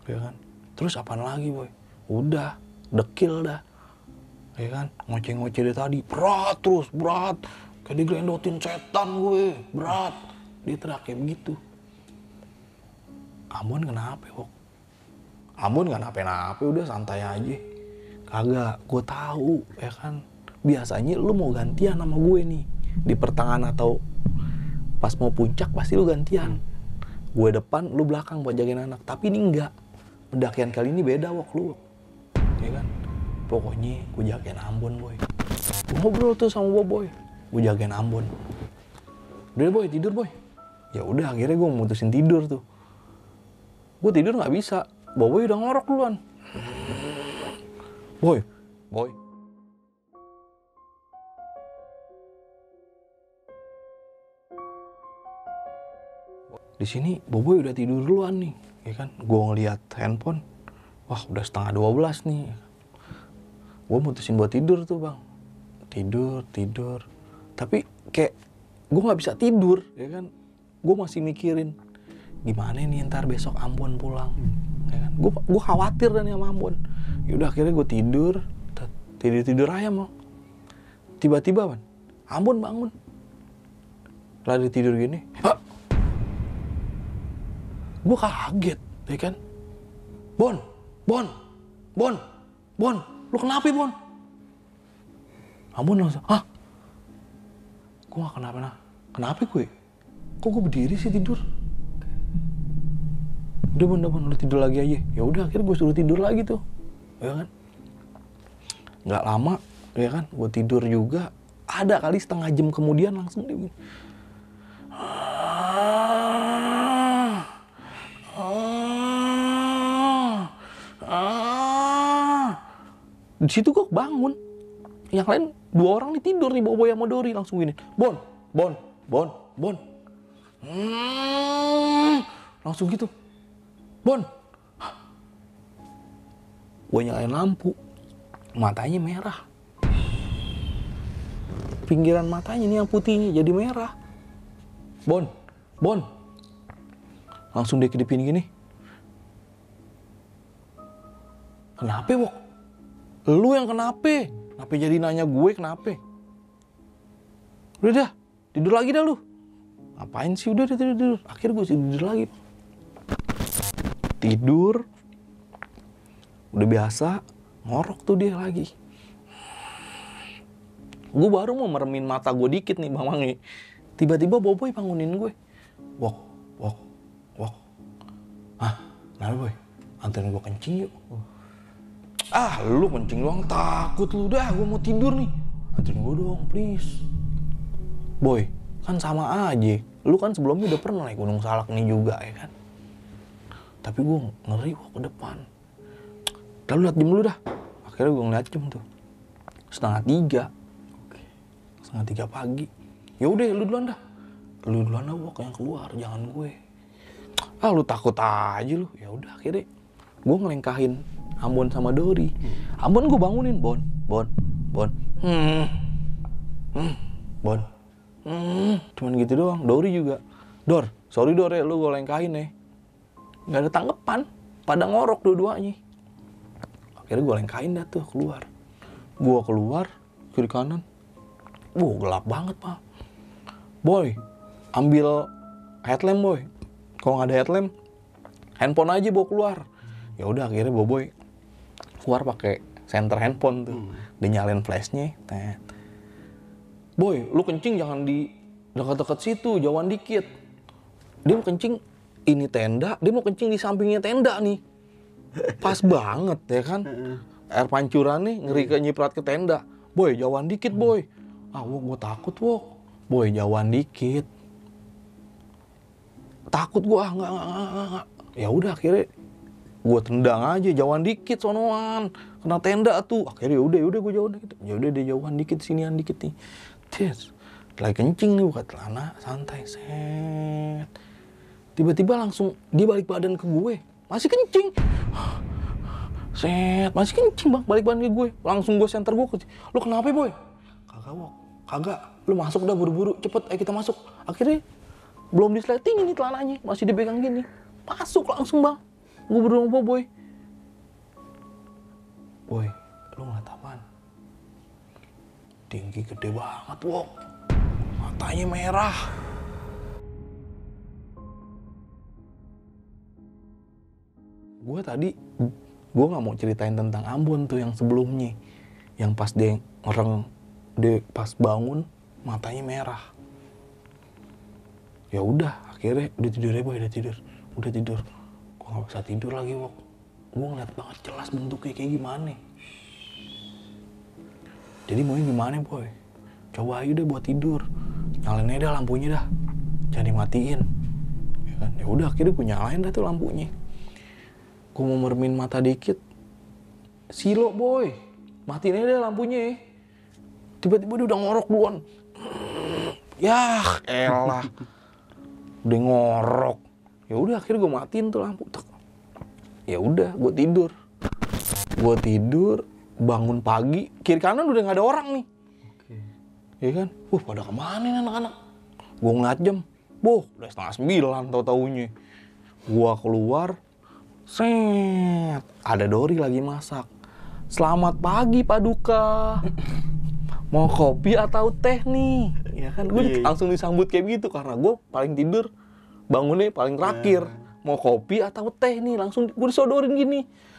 Ya kan? Terus apaan lagi, Boy? Udah, dekil dah. Ya kan? Ngoceh-ngoceh dari tadi. Berat. Kayak diglendotin setan gue. Berat. Dia teriak kayak begitu. Ambon kenapa, Wok? Ambon gak nape-nape, udah santai aja. Kagak, gue tahu, ya kan. Biasanya lu mau gantian sama gue nih. Di pertengahan atau pas mau puncak pasti lu gantian. Gue depan, lu belakang buat jagain anak. Tapi ini enggak. Pendakian kali ini beda, Wok, lu. Ya kan? Pokoknya gue jagain Ambon, Boy. Gue ngobrol tuh sama Boy. Gue jagain Ambon. Udah, Boy, tidur, Boy. Ya udah, akhirnya gue mutusin tidur tuh. Gue tidur nggak bisa. Boy udah ngorok duluan. Boy. Di sini Boboy udah tidur duluan nih, ya kan? Gue ngeliat handphone, wah udah 11:30 nih. Gue mutusin buat tidur tuh, Bang. Tidur. Tapi kayak gue nggak bisa tidur, ya kan? Gue masih mikirin gimana nih ntar besok Ambon pulang. Ya kan? Gue khawatir dan sama Ambon. Yaudah akhirnya gue tidur ayam. Tiba-tiba, Man, Ambon bangun. Lagi tidur gini. Gue kaget, ya kan? Bon, lu kenapa, Bon? Ambon langsung, gue gak kenapa gue? Kok gue berdiri sih tidur? Udah, Bon, lu tidur lagi aja. Ya udah, akhirnya gue suruh tidur lagi tuh, ya kan? Nggak lama, ya kan? Gue tidur juga. Ada kali setengah jam kemudian langsung dia begini. Di situ gue bangun. Yang lain 2 orang nih tidur nih, Boboy sama Dori langsung gini. Bon. Langsung gitu. Bon. Gue nyalain lampu. Matanya merah. Pinggiran matanya nih yang putihnya jadi merah. Bon. Langsung dia kedipin gini. Kenapa, Wok? Lu yang kenapa? Kenapa jadi nanya gue kenapa? Udah dah, tidur lagi dah lu. Ngapain sih, udah tidur. Akhirnya gue tidur lagi. Tidur. Udah biasa, ngorok tuh dia lagi. Gue baru mau meremin mata gue dikit nih, Bang Mangi. Tiba-tiba Boboy bangunin gue. Wok. Nah Boy, anterin gue kencing yuk. Lu kencing doang takut lu. Dah, gue mau tidur nih. Anterin gue dong, please. Boy, kan sama aja. Lu kan sebelumnya udah pernah naik Gunung Salak nih juga ya kan. Tapi gue ngeri ke depan. Lalu liat jam dulu dah. Akhirnya gue ngeliat jam tuh 2:30. 2:30 pagi. Ya udah, lu duluan dah. Lu duluan dah, Wok, yang keluar, jangan gue. Lu takut aja lu. Ya udah, akhirnya gue ngelengkahin Ambon sama Dori. Ambon gue bangunin, Bon. Cuman gitu doang. Dori juga. Dor, sorry Dor ya, lu gue lengkahin ya. Gak ada tanggapan. Pada ngorok dua-duanya. Akhirnya gue lengkahin dah tuh keluar. Gue keluar, kiri kanan. Gelap banget, Pak. Boy, ambil headlamp, Boy. Kalau nggak ada headlamp, handphone aja bawa keluar. Ya udah, akhirnya Boboy keluar pakai senter handphone tuh. Dia nyalain flashnya. Boy, lu kencing jangan di dekat-dekat situ, jauhan dikit. Dia mau kencing ini tenda, dia mau kencing di sampingnya tenda nih. Pas banget ya kan. Air pancuran nih ngeri ke nyiprat ke tenda. Boy, jauhan dikit, Boy. Wok, gue takut, Wok. Boy, jauhan dikit. Takut gue, enggak. Ya udah, akhirnya gue tendang aja, jauhan dikit sonoan. Kena tenda tuh. Akhirnya ya udah gue jauhan dikit. Ya udah dia jauhan dikit, sinian dikit nih. Tis. Lagi kencing nih, buka celana, santai, set. Tiba-tiba langsung dia balik badan ke gue. Masih kencing. Set, masih kencing, Bang, balik badan ke gue. Langsung gue senter gue. Lu kenapa, Boy? Kagak, Wok. Kagak. Lu masuk dah buru-buru, cepet, kita masuk. Akhirnya belum disleting ini celananya, masih dipegang gini. Masuk langsung, Bang. Gue berdua sama Boy. Boy, lu ngeliat apaan? Tinggi gede banget, Wok. Matanya merah. Gue nggak mau ceritain tentang Ambon tuh yang sebelumnya, yang pas dia pas bangun matanya merah. Ya udah, akhirnya udah tidur ya, Boy, udah tidur. Gue nggak bisa tidur lagi, Wok. Gue ngeliat banget jelas bentuknya kayak gimana. Jadi maunya gimana, Boy? Coba aja deh buat tidur, nyalain aja dah lampunya dah, jangan dimatiin. Ya kan? Ya udah, akhirnya gue nyalain dah tuh lampunya. Gue mau mermin mata dikit, silo, Boy, matiin aja dah lampunya. Tiba-tiba dia udah ngorok duluan. Yah, elah. Udah ngorok. Ya udah, akhirnya gue matiin tuh lampu. Ya udah, gue tidur. Bangun pagi, kiri kanan udah nggak ada orang nih. Ya kan? Pada kemana nih anak-anak? Gue ngeliat jam. Udah 8:30 tau-taunya. Gue keluar. Set. Ada Dori lagi masak. Selamat pagi, Pak Duka. Mau kopi atau teh nih? Ya kan? Gue langsung disambut kayak gitu karena gue paling tidur. Bangunnya paling terakhir. Mau kopi atau teh nih? Langsung gue disodorin gini.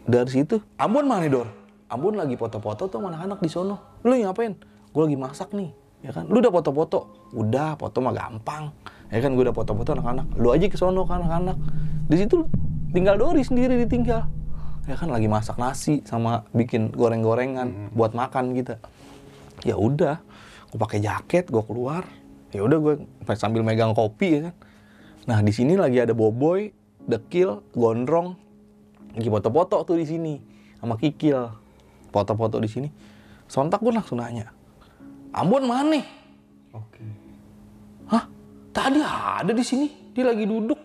Dari situ, Ambon mana, Dor? Ambon lagi foto-foto tuh sama anak-anak di sono. Lu ngapain? Gue lagi masak nih. Ya kan? Lu udah foto-foto? Udah, foto mah gampang. Ya kan, gue udah foto-foto anak-anak. Lu aja ke sono ke anak-anak. Di situ tinggal Dori sendiri ditinggal. Ya kan, lagi masak nasi sama bikin goreng-gorengan buat makan gitu. Ya udah, gue pakai jaket, gue keluar. Ya udah, gue sambil megang kopi ya kan. Nah, di sini lagi ada Boboy, Dekil, Gondrong lagi foto-foto tuh di sini sama Kikil. Foto-foto di sini. Sontak gue langsung nanya, Ambon mana? Oke. Hah? Tadi ada di sini. Dia lagi duduk.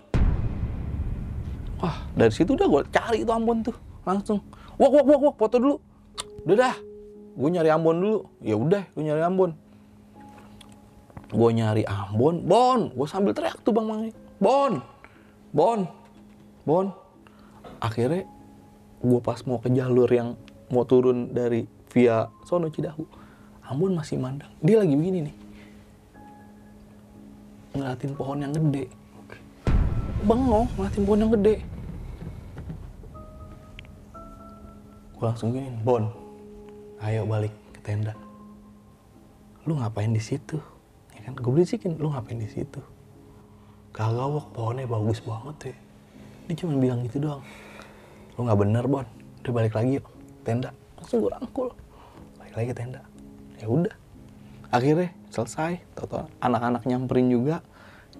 Wah, dari situ udah gue cari tuh Ambon tuh langsung. Wok, foto dulu. Udah dah. Gue nyari Ambon dulu. Ya udah, gue nyari Ambon. Gue nyari Ambon. Bon, gue sambil teriak tuh Bang Mangi. Bon. Akhirnya gue pas mau ke jalur yang mau turun dari via sono Cidahu, Ambon masih mandang. Dia lagi begini nih, ngeliatin pohon yang gede. Bengong ngeliatin pohon yang gede. Gue langsung gini, Bon, ayo balik ke tenda. Lu ngapain di situ? kan gue berisikin, lu ngapain di situ? Kagak Wok, pohonnya bagus banget ya. Dia cuma bilang gitu doang. Lu nggak bener Bon, udah balik lagi yuk tenda. Langsung gue rangkul, balik lagi ke tenda. Ya udah, akhirnya selesai. Tau-tau anak-anak nyamperin juga.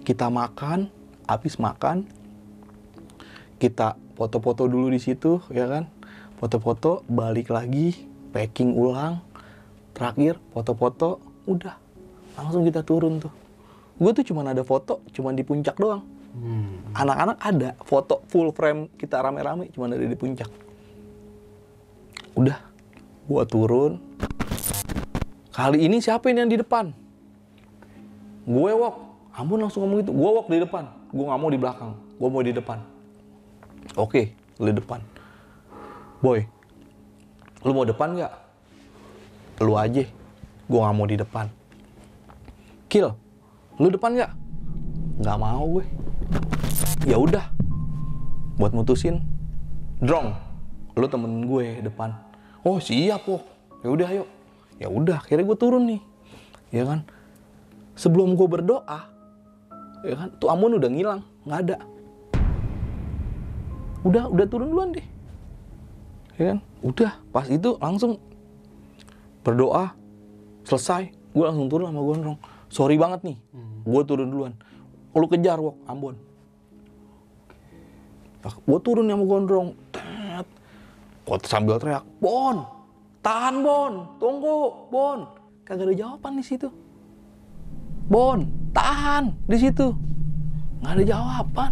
Kita makan, habis makan kita foto-foto dulu di situ, ya kan? Foto-foto, balik lagi, packing ulang, terakhir foto-foto, udah langsung kita turun tuh. Gue tuh cuma ada foto, cuma di puncak doang. Anak-anak ada foto full frame kita rame-rame, cuma ada di puncak. Udah, gue turun. Kali ini siapa ini yang di depan? Gue Wok. Ambon langsung ngomong gitu. Gue Wok di depan. Gue nggak mau di belakang. Gue mau di depan. Oke, lu di depan. Boy, lu mau depan nggak? Lu aja. Gue nggak mau di depan. Kill, lu depan nggak? Nggak mau gue. Ya udah. Buat mutusin, Drong, lu temen gue depan. Oh siap Wok. Ya udah ayo. Ya udah, akhirnya gue turun nih. Ya kan? Sebelum gue berdoa, ya kan? Tuh Amon udah ngilang, nggak ada. Udah turun duluan deh. Ya kan? Udah, pas itu langsung berdoa, selesai, gue langsung turun sama Gondrong. Sorry banget nih, gue turun duluan. Lu kejar Wok, Ambon. Gue turun sama Gondrong. Gue sambil teriak, Bon, tahan Bon, tunggu Bon. Kagak ada jawaban di situ. Bon, tahan di situ. Nggak ada jawaban.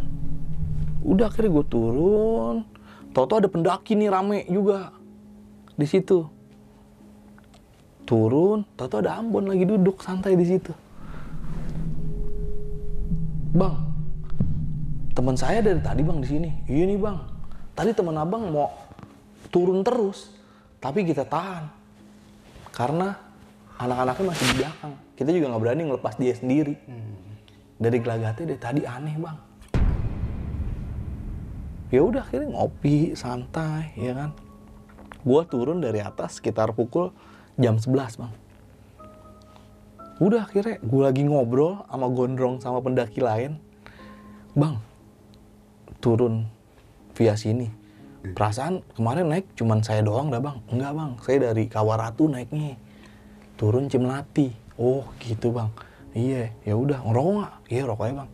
Udah akhirnya gue turun. Tau-tau ada pendaki nih rame juga di situ. Turun, tau-tau ada Ambon lagi duduk santai di situ. Bang, teman saya dari tadi bang di sini. Iya nih bang. Tadi teman abang mau turun terus, tapi kita tahan karena anak-anaknya masih di belakang. Kita juga nggak berani ngelepas dia sendiri. Dari gelagatnya dari tadi aneh bang. Ya udah akhirnya ngopi santai, ya kan. Gua turun dari atas sekitar pukul jam 11 bang. Udah akhirnya gue lagi ngobrol sama Gondrong sama pendaki lain. Bang, turun via sini. Perasaan kemarin naik cuman saya doang dah bang. Enggak bang, saya dari Kawaratu naiknya. Turun Cimlati. Oh gitu bang. Iya, ya udah ngerokok nggak? Iya rokoknya bang.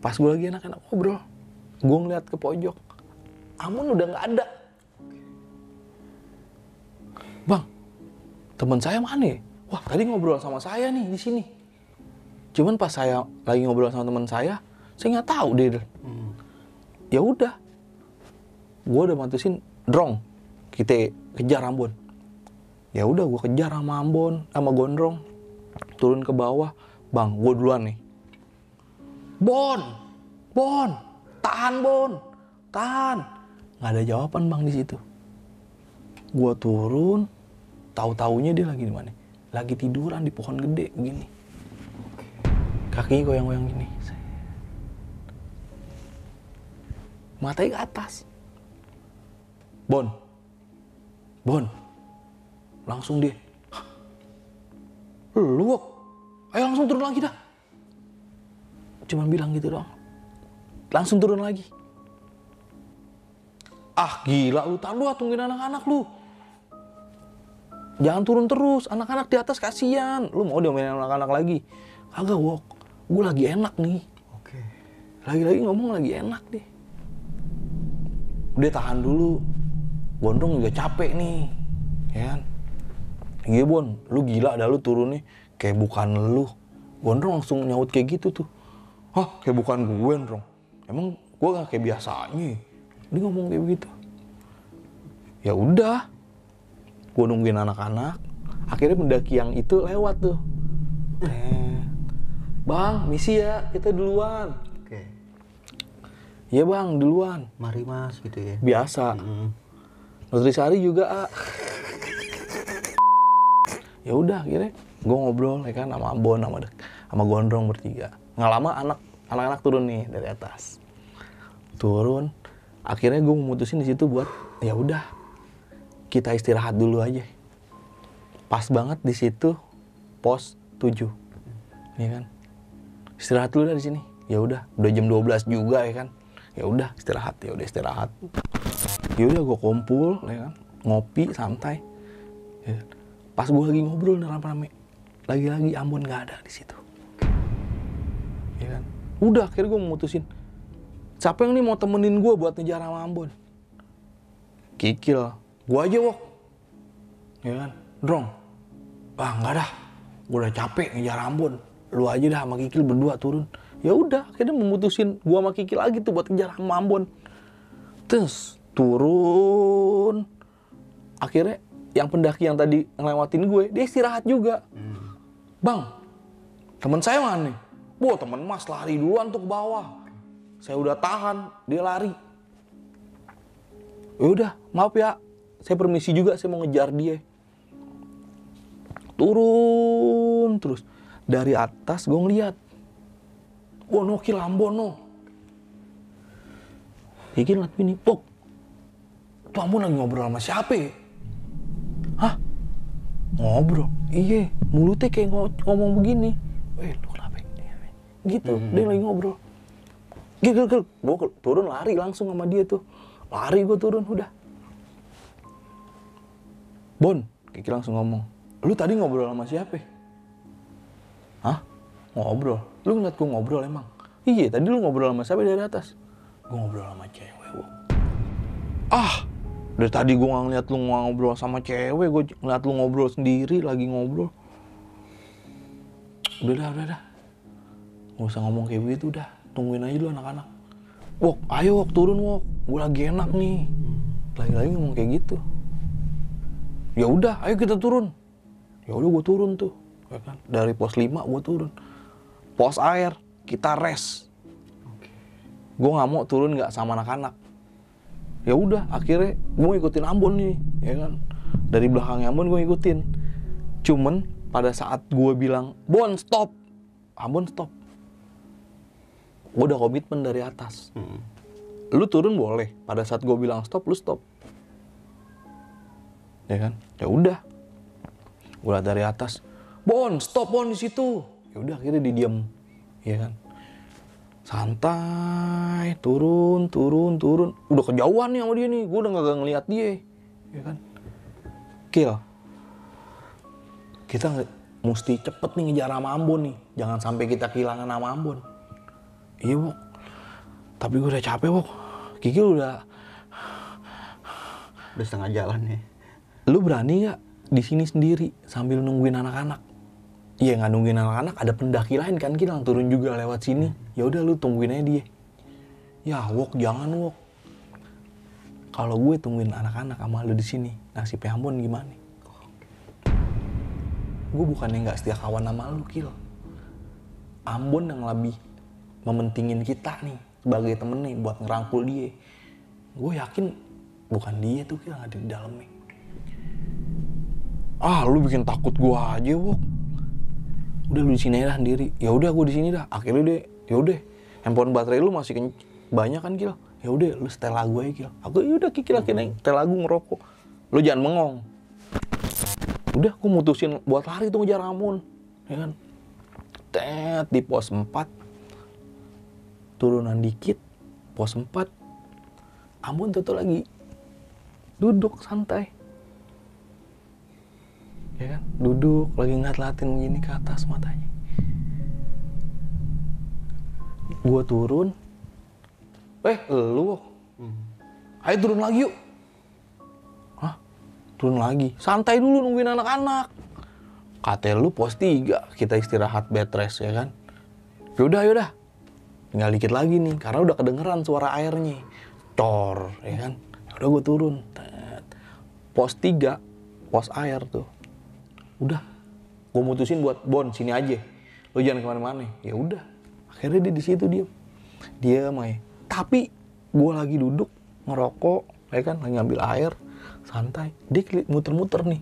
Pas gue lagi enak-enak ngobrol, gue ngeliat ke pojok. Amon udah nggak ada. Bang, teman saya mana ya? Wah tadi ngobrol sama saya nih di sini. Cuman pas saya lagi ngobrol sama teman saya nggak tahu deh. Ya udah, gue udah mutusin Drong, kita kejar Ambon. Ya udah gue kejar sama Ambon, sama Gondrong, turun ke bawah. Bang, gue duluan nih. Bon, tahan Bon, tahan. Nggak ada jawaban bang di situ. Gue turun, tahu-taunya dia lagi di mana? Lagi tiduran di pohon gede begini. Kakinya goyang-goyang gini. Matanya ke atas. Bon. Langsung dia. Lu Wok. Ayo langsung turun lagi dah. Cuman bilang gitu doang. Langsung turun lagi. Ah gila lu, tahan lu tungguin anak-anak lu. Jangan turun terus, anak-anak di atas kasihan. Lu mau diomelin anak-anak lagi? Kagak Wok, gue lagi enak nih. Oke. Lagi-lagi ngomong lagi enak deh. Udah tahan dulu. Gondrong juga capek nih, ya kan? Iya Bon, lu gila dah lu turun nih. Kayak bukan lu. Gondrong langsung nyaut kayak gitu tuh. Hah, kayak bukan gue Gondrong. Emang gue gak kayak biasanya. Dia ngomong kayak begitu. Ya udah. Gue nungguin anak-anak. Akhirnya pendaki yang itu lewat tuh. Bang, misi ya, kita duluan. Oke. Iya bang, duluan. Mari mas, gitu ya. Biasa. Nutrisari juga. Ya udah, akhirnya gue ngobrol ya kan sama Ambon, sama Gondrong bertiga. Nggak lama anak-anak turun nih dari atas. Turun. Akhirnya gue memutusin di situ buat ya udah kita istirahat dulu aja. Pas banget di situ pos 7. ya kan. Istirahat dulu dari sini. Ya udah jam 12 juga ya kan. Ya udah istirahat, ya udah istirahat. Ya udah gue kumpul, ya kan, ngopi santai. Ya. Pas gue lagi ngobrol nih rame-rame, lagi-lagi Ambon nggak ada di situ. Ya kan. Udah akhirnya gue memutusin, siapa yang nih mau temenin gue buat ngejar sama Ambon? Kikil, gue aja Wok. Ya kan, Drong. Nggak dah, gue udah capek ngejar Ambon. Lu aja dah sama Kikil berdua turun. Ya udah, akhirnya memutusin gue sama Kikil lagi tuh buat ngejar sama Ambon. Terus turun. Akhirnya yang pendaki yang tadi ngelewatin gue, dia istirahat juga. Bang, teman saya mana nih? Wah, teman Mas lari duluan tuh ke bawah. Saya udah tahan, dia lari. Ya udah, maaf ya. Saya permisi juga, saya mau ngejar dia. Turun terus. Dari atas gue ngeliat. Wah, no Kil Ambon no. Kikil ngeliat ini, Pok. Tuh Ambon lagi ngobrol sama siapa ya? Hah? Ngobrol? Iya, mulutnya kayak ngomong begini. Lu kenapa? Gitu, dia lagi ngobrol. Gil. Gue turun lari langsung sama dia tuh. Lari gue turun, udah. Bon, Kiki langsung ngomong. Lu tadi ngobrol sama siapa? Hah? Ngobrol? Lu ngeliat gue ngobrol emang? Iya, tadi lu ngobrol sama siapa dari atas? Gue ngobrol sama cewek, Wok. Dari tadi gue gak ngeliat lu ngobrol sama cewek, gue ngeliat lu ngobrol sendiri, lagi ngobrol. Udah dah. Gak usah ngomong kayak begitu, udah. Tungguin aja dulu anak-anak. Wok, ayo Wok, turun Wok. Gue lagi enak nih. Lagi-lagi ngomong kayak gitu. Ya udah, ayo kita turun. Ya udah gue turun tuh. Ya kan? Dari pos 5 gue turun. Pos air, kita rest. Gue gak mau turun gak sama anak-anak. Ya udah, akhirnya gue ngikutin Ambon nih, ya kan. Dari belakangnya Ambon gue ngikutin. Cuman pada saat gue bilang, Bon stop, Ambon stop. Gue udah komitmen dari atas. Lu turun boleh. Pada saat gue bilang stop, lu stop. Ya kan? Ya udah. Gue liat dari atas, Bon stop Bon di situ. Ya udah, akhirnya dia diem, ya kan. Santai, turun. Udah kejauhan nih sama dia nih. Gue udah gak ngeliat dia. Ya kan? Kil. Kita mesti cepet nih ngejar sama Ambon nih. Jangan sampai kita kehilangan sama Ambon. Iya, Wok. Tapi gue udah capek, Wok. Kikil udah setengah jalan nih. Lu berani gak di sini sendiri sambil nungguin anak-anak? Iya, nggak nungguin anak-anak, ada pendaki lain kan Kil yang turun juga lewat sini. Ya udah lu tungguin aja dia. Ya Wok, jangan Wok. Kalau gue tungguin anak-anak sama lu di sini, nasib Ambon gimana? Gue bukannya nggak setia kawan sama lu Kil. Ambon yang lebih mementingin kita nih sebagai temen nih buat ngerangkul dia. Gue yakin bukan dia tuh Kil yang ada di dalamnya. Lu bikin takut gue aja Wok. Udah lu di sini aja sendiri. Ya udah gue di sini dah. Akhirnya deh, ya udah. Handphone baterai lu masih banyak kan Kil. Ya udah lu setel lagu aja Kil. Aku ya udah Kikil akhirnya setel lagu ngerokok. Lu jangan bengong. Udah gue mutusin buat lari tuh ngejar Ambon. Ya kan. Tet di pos 4. Turunan dikit. Pos 4. Ambon tuh lagi duduk santai. Ya kan, duduk lagi ngeliatin begini ke atas matanya. Gua turun, lu, ayo turun lagi yuk. Hah? Turun lagi? Santai dulu nungguin anak-anak. Kata lu pos 3, kita istirahat bed rest ya kan. Yaudah, tinggal dikit lagi nih, karena udah kedengeran suara airnya, cor, ya kan. Udah gua turun, pos 3, pos air tuh. Udah, gue mutusin buat Bon sini aja, lo jangan kemana-mana. Ya udah, akhirnya dia di situ diam aja. Tapi gue lagi duduk ngerokok, ya kan, lagi ngambil air, santai. Dia muter-muter nih,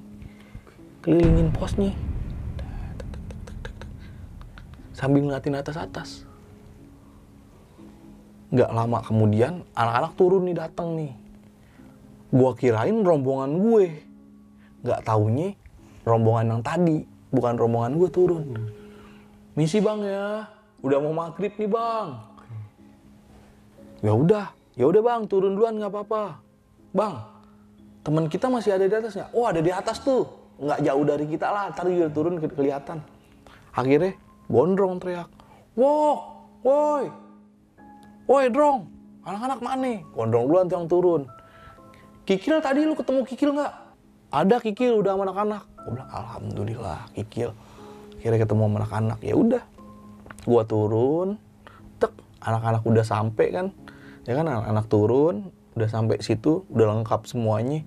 kelilingin posnya, sambil ngeliatin atas-atas. Nggak lama kemudian anak-anak turun nih, datang nih. Gue kirain rombongan gue, nggak taunya rombongan yang tadi, bukan rombongan gue turun. misi bang ya, udah mau maghrib nih bang. Ya udah bang, turun duluan nggak apa-apa. Bang, teman kita masih ada di atas nggak? Oh ada di atas tuh, nggak jauh dari kita lah, ntar juga turun kelihatan. Akhirnya Gondrong teriak, woi Drong, anak-anak mana? Gondrong duluan tuh yang turun. Kikil tadi lu ketemu Kikil nggak? Ada Kikil udah sama anak-anak. Gue bilang alhamdulillah Kikil. Akhirnya ketemu sama anak-anak. Ya udah, gua turun, anak-anak udah sampai kan, ya kan anak-anak turun, udah sampai situ, udah lengkap semuanya.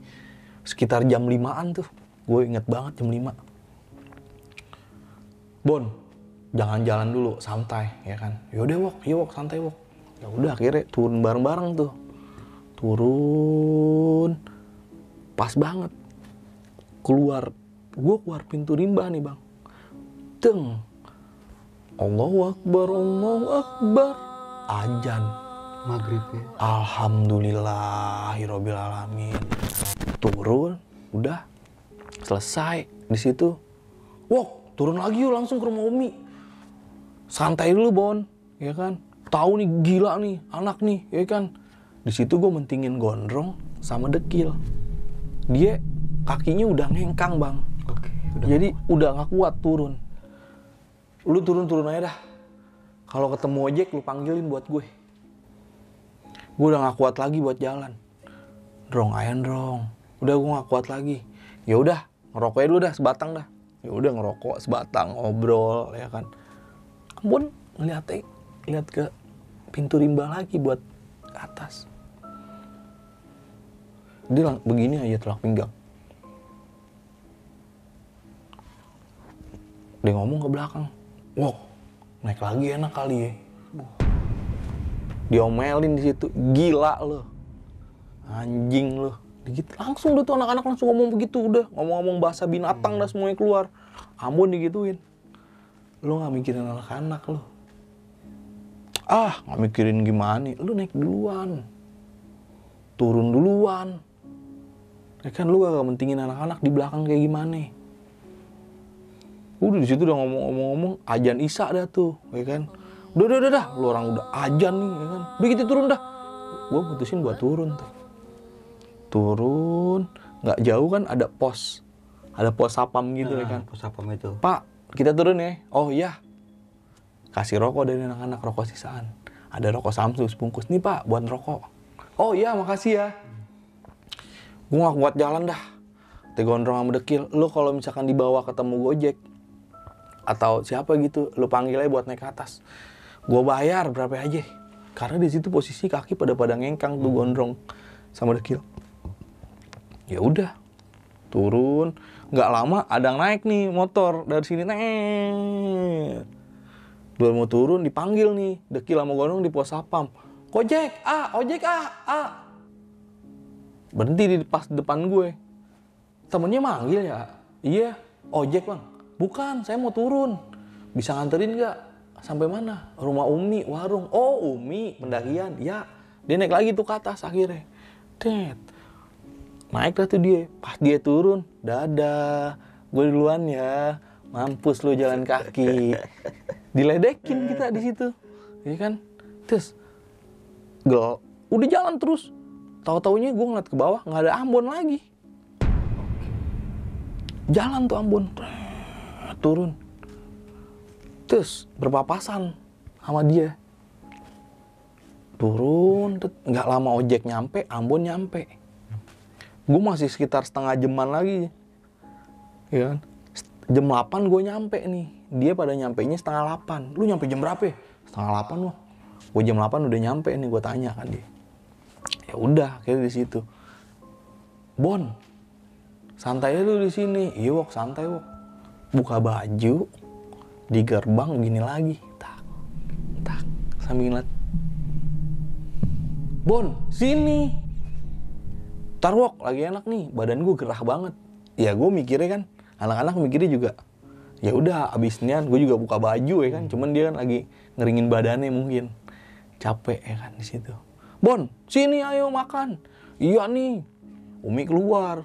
Sekitar jam 5-an tuh, gue inget banget jam 5. Bon, jangan jalan dulu, santai, ya kan. Yaudah wok, santai wok. Ya udah akhirnya turun bareng-bareng tuh. Turun, pas banget. Gue keluar pintu rimba nih bang. Deng, Allahu Akbar, azan Maghrib ya. Alhamdulillahirabbil alamin. Turun, udah selesai di situ. Wok, turun lagi yuk langsung ke rumah Umi. Santai dulu Bon, ya kan. Tahu nih gila nih anak nih, ya kan. Di situ gue mentingin Gondrong sama Dekil. Dia kakinya udah ngengkang bang. Oke, jadi udah nggak kuat turun. Lu turun aja dah. Kalau ketemu ojek lu panggilin buat gue. Gue udah nggak kuat lagi buat jalan. Drong. Udah gue nggak kuat lagi. Ya udah ngerokoknya dulu dah sebatang dah. Ya udah ngerokok sebatang, ngobrol ya kan. Ambon lihat ke pintu rimba lagi buat ke atas. Dia begini aja telak pinggang. Dia ngomong ke belakang. Wow, naik lagi enak kali ya. Diomelin di situ, gila lo, anjing lo. Gitu. Langsung tuh anak-anak langsung ngomong begitu udah, ngomong-ngomong bahasa binatang dah semuanya keluar. Ambon digituin. Lo nggak mikirin anak-anak lo. Nggak mikirin gimana? Lo naik duluan, turun duluan. Ya kan lu gak mentingin anak-anak di belakang kayak gimana? Udah di situ udah ngomong-ngomong ajan Isya dah tuh, ya kan? Udah, lu orang udah ajan nih, ya kan? Udah gitu turun dah. Gue putusin buat turun tuh. Turun, nggak jauh kan ada pos sapam gitu ya kan? Pos sapam itu. Pak, kita turun ya. Oh iya. Kasih rokok dari anak-anak, rokok sisaan. Ada rokok Samsu sebungkus nih Pak, buat rokok. Oh iya, makasih ya. Gue gak kuat jalan dah. Gondrong sama Dekil. Lu kalau misalkan dibawa ketemu Gojek atau siapa gitu, lu panggil aja buat naik ke atas. Gue bayar berapa aja. Karena di situ posisi kaki pada ngengkang tuh Gondrong sama Dekil. Ya udah, turun. Nggak lama ada yang naik nih motor dari sini. Dua mau turun dipanggil nih Dekil sama Gondrong di pos sapam. Ojek ah. Berhenti di pas depan gue. Temennya manggil ya. Iya, ojek bang. Bukan, saya mau turun. Bisa nganterin nggak? Sampai mana? Rumah Umi, warung. Oh, Umi, pendakian. Ya, dia naik lagi tuh ke atas akhirnya. Naik dah tuh dia. Pas dia turun, dadah. Gue duluan ya. Mampus lu jalan kaki. Diledekin kita di situ. Ya kan? Terus, udah jalan terus. Tahu-taunya gue ngeliat ke bawah, nggak ada Ambon lagi. Jalan tuh Ambon. Turun. Terus berpapasan sama dia. Turun, nggak lama ojek nyampe, Ambon nyampe. Gue masih sekitar setengah jaman lagi. Ya kan? Jam 8 gue nyampe nih. Dia pada nyampenya setengah 8. Lu nyampe jam berapa ya? Setengah 8 loh. Gue jam 8 udah nyampe nih, gue tanya kan dia. Ya udah, akhirnya di situ. Bon, santai aja lu di sini. Iya wok, santai wok. Buka baju di gerbang begini lagi. Tak, sambil ngeliat. Bon, sini. Ntar wok, lagi enak nih. Badan gue gerah banget. Ya gue mikirnya kan, anak-anak mikirnya juga. Ya udah, abis nian gue juga buka baju ya kan. Cuman dia kan lagi ngeringin badannya mungkin. Capek ya kan di situ. Bon, sini ayo makan. Iya nih. Umi keluar.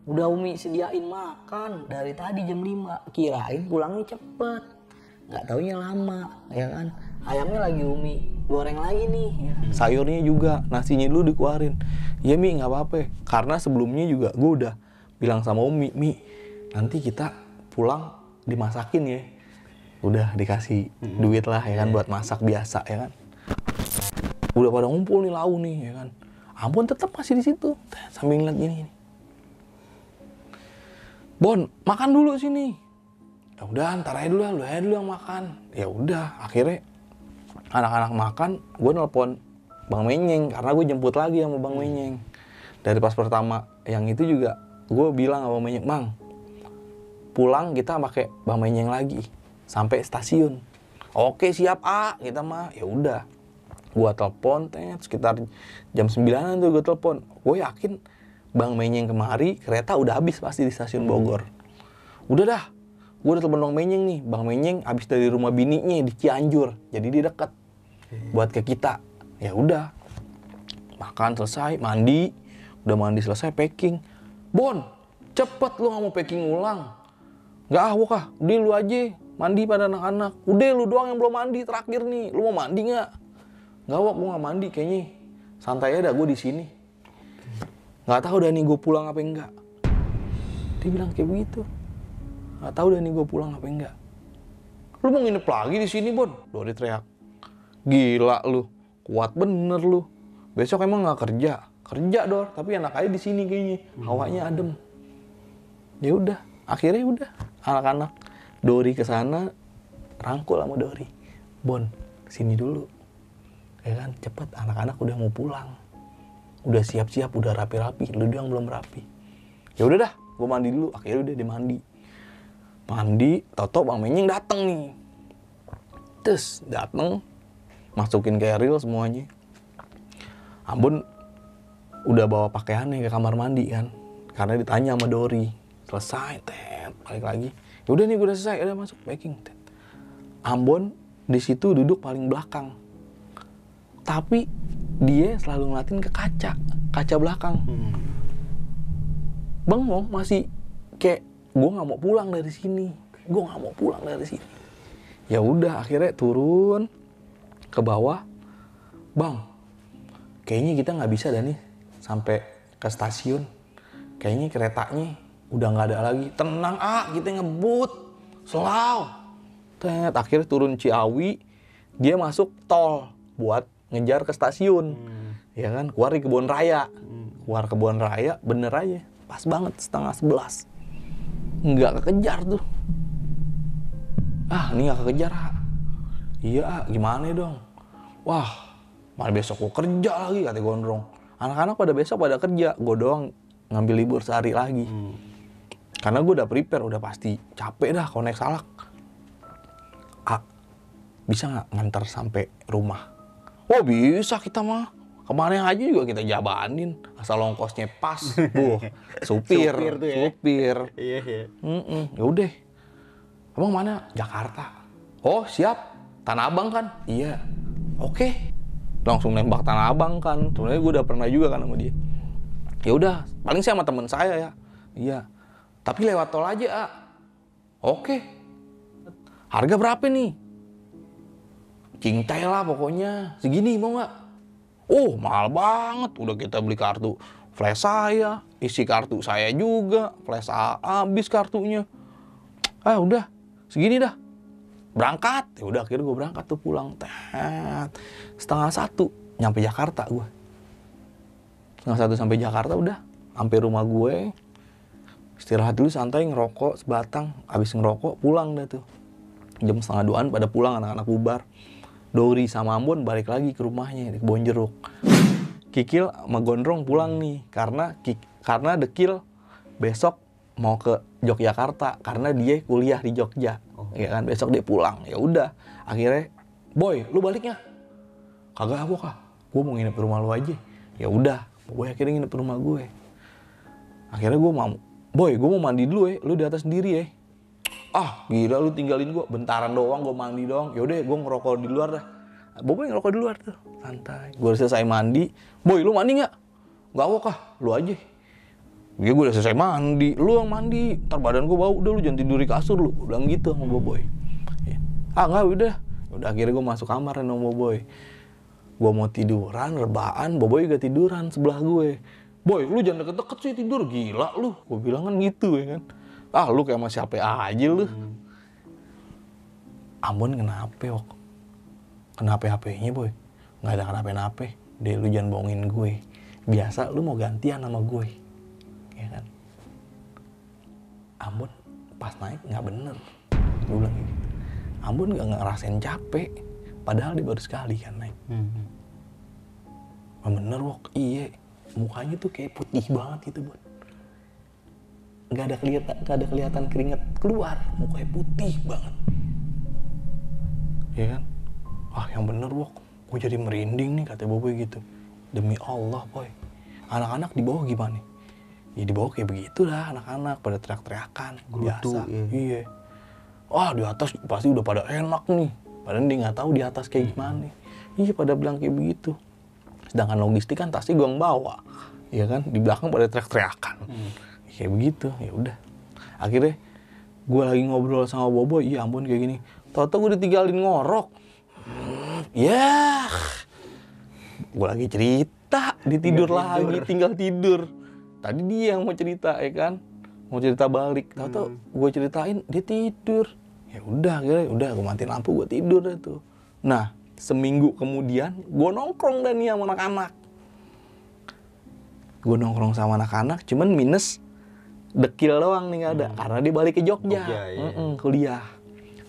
Udah Umi sediain makan dari tadi jam 5. Kirain pulangnya cepet. nggak taunya lama, ya kan. Ayamnya lagi Umi goreng lagi nih. Ya. Sayurnya juga, nasinya dulu dikeluarin. Iya Mi, nggak apa-apa. Karena sebelumnya juga gue udah bilang sama Umi, Mi, nanti kita pulang dimasakin ya. Udah dikasih duit lah ya kan buat masak biasa ya kan. Udah pada ngumpul nih lau nih ya kan. Ambon tetap masih di situ sambil ngeliat gini. Bon, makan dulu sini. Ya udah, ntar aja dulu, lu aja dulu yang makan. Ya udah, akhirnya anak-anak makan, gue nelpon Bang Menyeng karena gue jemput lagi sama Bang Menyeng. Dari pas pertama yang itu juga gue bilang sama Bang Menyeng, Bang, pulang kita pakai Bang Menyeng lagi sampai stasiun. Oke siap kita mah. Ya udah, gue telepon sekitar jam 9-an tuh gue telepon. Gue yakin Bang Menyeng kemari kereta udah habis pasti di stasiun Bogor. Udah dah, gue udah telepon Bang Menyeng nih. Bang Menyeng habis dari rumah bininya di Cianjur, jadi dia deket buat ke kita. Ya udah, makan selesai, mandi, udah mandi selesai, packing. Bon, cepet lu nggak mau packing ulang? Nggak kah? Udah lu aja mandi pada anak-anak. Udah lu doang yang belum mandi terakhir nih. Lu mau mandi nggak? Nggak gue nggak mandi kayaknya. Santai aja dah gue di sini. Nggak tahu dah nih gue pulang apa enggak. Dia bilang kayak begitu. Nggak tahu dah nih gue pulang apa enggak. Lu mau nginep lagi di sini Bon? Dori teriak. Gila lu, kuat bener lu. Besok emang nggak kerja? Kerja Dor, tapi enak aja di sini kayaknya. Hawanya adem. Ya udah, akhirnya udah. Anak-anak Dori kesana, rangkul sama Dori. Bon, sini dulu. Ya kan, cepet anak-anak udah mau pulang. Udah siap-siap, udah rapi-rapi. Lu doang belum rapi. Ya udah dah, gue mandi dulu. Akhirnya udah dimandi. Mandi, tau-tau Bang Menyeng dateng nih. Terus dateng, masukin ke reel semuanya. Ambon udah bawa pakaiannya ke kamar mandi kan, karena ditanya sama Dori. Selesai, balik lagi. Ya udah nih gue udah selesai, udah masuk packing. Ambon di situ duduk paling belakang, tapi dia selalu ngeliatin ke kaca belakang. Bengong masih kayak gue nggak mau pulang dari sini, Ya udah akhirnya turun ke bawah, Bang, kayaknya kita nggak bisa dah nih sampai ke stasiun. Kayaknya keretanya udah nggak ada lagi. Tenang kita ngebut, slow. Akhirnya turun Ciawi, dia masuk tol buat ngejar ke stasiun. Ya kan, keluar di Kebon Raya. Keluar Kebon Raya, bener aja. Pas banget 10:30. Nggak kekejar tuh. Ini nggak kekejar, Iya, gimana dong? Wah, malah besok gue kerja lagi, kata Gondrong. Anak-anak pada besok pada kerja, gue doang ngambil libur sehari lagi. Karena gue udah prepare, udah pasti capek dah kalau naik salak. Bisa nggak ngantar sampai rumah? Oh bisa kita mah. Kemarin aja juga kita jabanin, asal ongkosnya pas. Supir tuh ya. Supir. Iya. Ya udah. Emang mana? Jakarta. Oh siap. Tanah Abang kan? Iya. Oke. Langsung nembak Tanah Abang kan. Sebenarnya gue udah pernah juga kan sama dia. Ya udah, paling sih sama teman saya ya. Iya. Tapi lewat tol aja, Oke. Harga berapa nih? Cincai lah pokoknya. Segini mau nggak? Oh mahal banget. Udah kita beli kartu flash saya, isi kartu saya juga, flash habis kartunya. Udah, segini dah. Berangkat. Ya udah akhirnya gue berangkat tuh pulang. 12:30 nyampe Jakarta gue. 12:30 sampai Jakarta udah. Sampai rumah gue. Istirahat dulu santai, ngerokok sebatang. Habis ngerokok pulang dah tuh. Jam 1:30 pada pulang, anak-anak bubar. Dori sama Ambon balik lagi ke rumahnya di Kebon Jeruk. Kikil sama Gondrong pulang nih karena Dekil besok mau ke Yogyakarta karena dia kuliah di Jogja. Ya kan, besok dia pulang. Ya udah, akhirnya, "Boy, lu baliknya?" "Kagak, gue mau nginep di rumah lu aja." Ya udah, Boy akhirnya nginep di rumah gue. Akhirnya gue mau, "Boy, gue mau mandi dulu lu di atas sendiri ya." Gila lu tinggalin gue bentaran doang, gue mandi doang. Yaudah, gue ngerokok di luar dah. Boy ngerokok di luar tuh, santai. Gue udah selesai mandi. "Boy, lu mandi nggak?" "Nggak lu aja." "Ya gue udah selesai mandi, lu yang mandi. Ntar badan gue bau, udah lu jangan tidur di kasur lu." Bilang gitu sama gue, Boy. Ya. Ah nggak, udah akhirnya gue masuk kamar sama Boboy. Gue mau tiduran, rebaan, Boboy juga tiduran sebelah gue. Boy, lu jangan deket-deket sih tidur, gila lu. Gue bilang kan gitu ya kan. Ah lu kayak sama siapa aja lu. Ambon kenapa Wok? Kenapa HP-nya Boy? Nggak ada kenapa-napa. Deh lu jangan bohongin gue. Biasa lu mau gantian sama gue. Ya kan? Ambon pas naik nggak bener. Gue bilang gitu. Ambon nggak ngerasain capek. Padahal dia baru sekali kan naik. Bener Wok, iya. Mukanya tuh kayak putih banget gitu Bon. Nggak ada kelihatan keringat keluar. Mukanya putih banget. Ya kan? Ah yang bener Wok, gue jadi merinding nih kata Boboy gitu. Demi Allah Boy, anak-anak di bawah gimana? Ya di bawah kayak begitu lah anak-anak, pada teriak-teriakan, biasa. Iya. Wah di atas pasti udah pada enak nih, padahal dia nggak tahu di atas kayak gimana. Iya pada bilang kayak begitu. Sedangkan logistik kan tasnya gue yang bawa, ya kan? Di belakang pada teriak-teriakan, kayak begitu. Ya udah. Akhirnya gue lagi ngobrol sama Boboy, iya ampun kayak gini. Tau-tau gue ditinggalin ngorok. Ya, gue lagi cerita, dia tidur lagi, tinggal tidur. Tadi dia yang mau cerita, ya kan? Mau cerita balik. Tau-tau gue ceritain, dia tidur. Ya udah, udah gue matiin lampu, gue tidur deh tuh. Nah, seminggu kemudian, gue nongkrong dah nih sama anak-anak. Gue nongkrong sama anak-anak, cuman minus dekil doang nih nggak ada, karena dia balik ke Jogja, kuliah.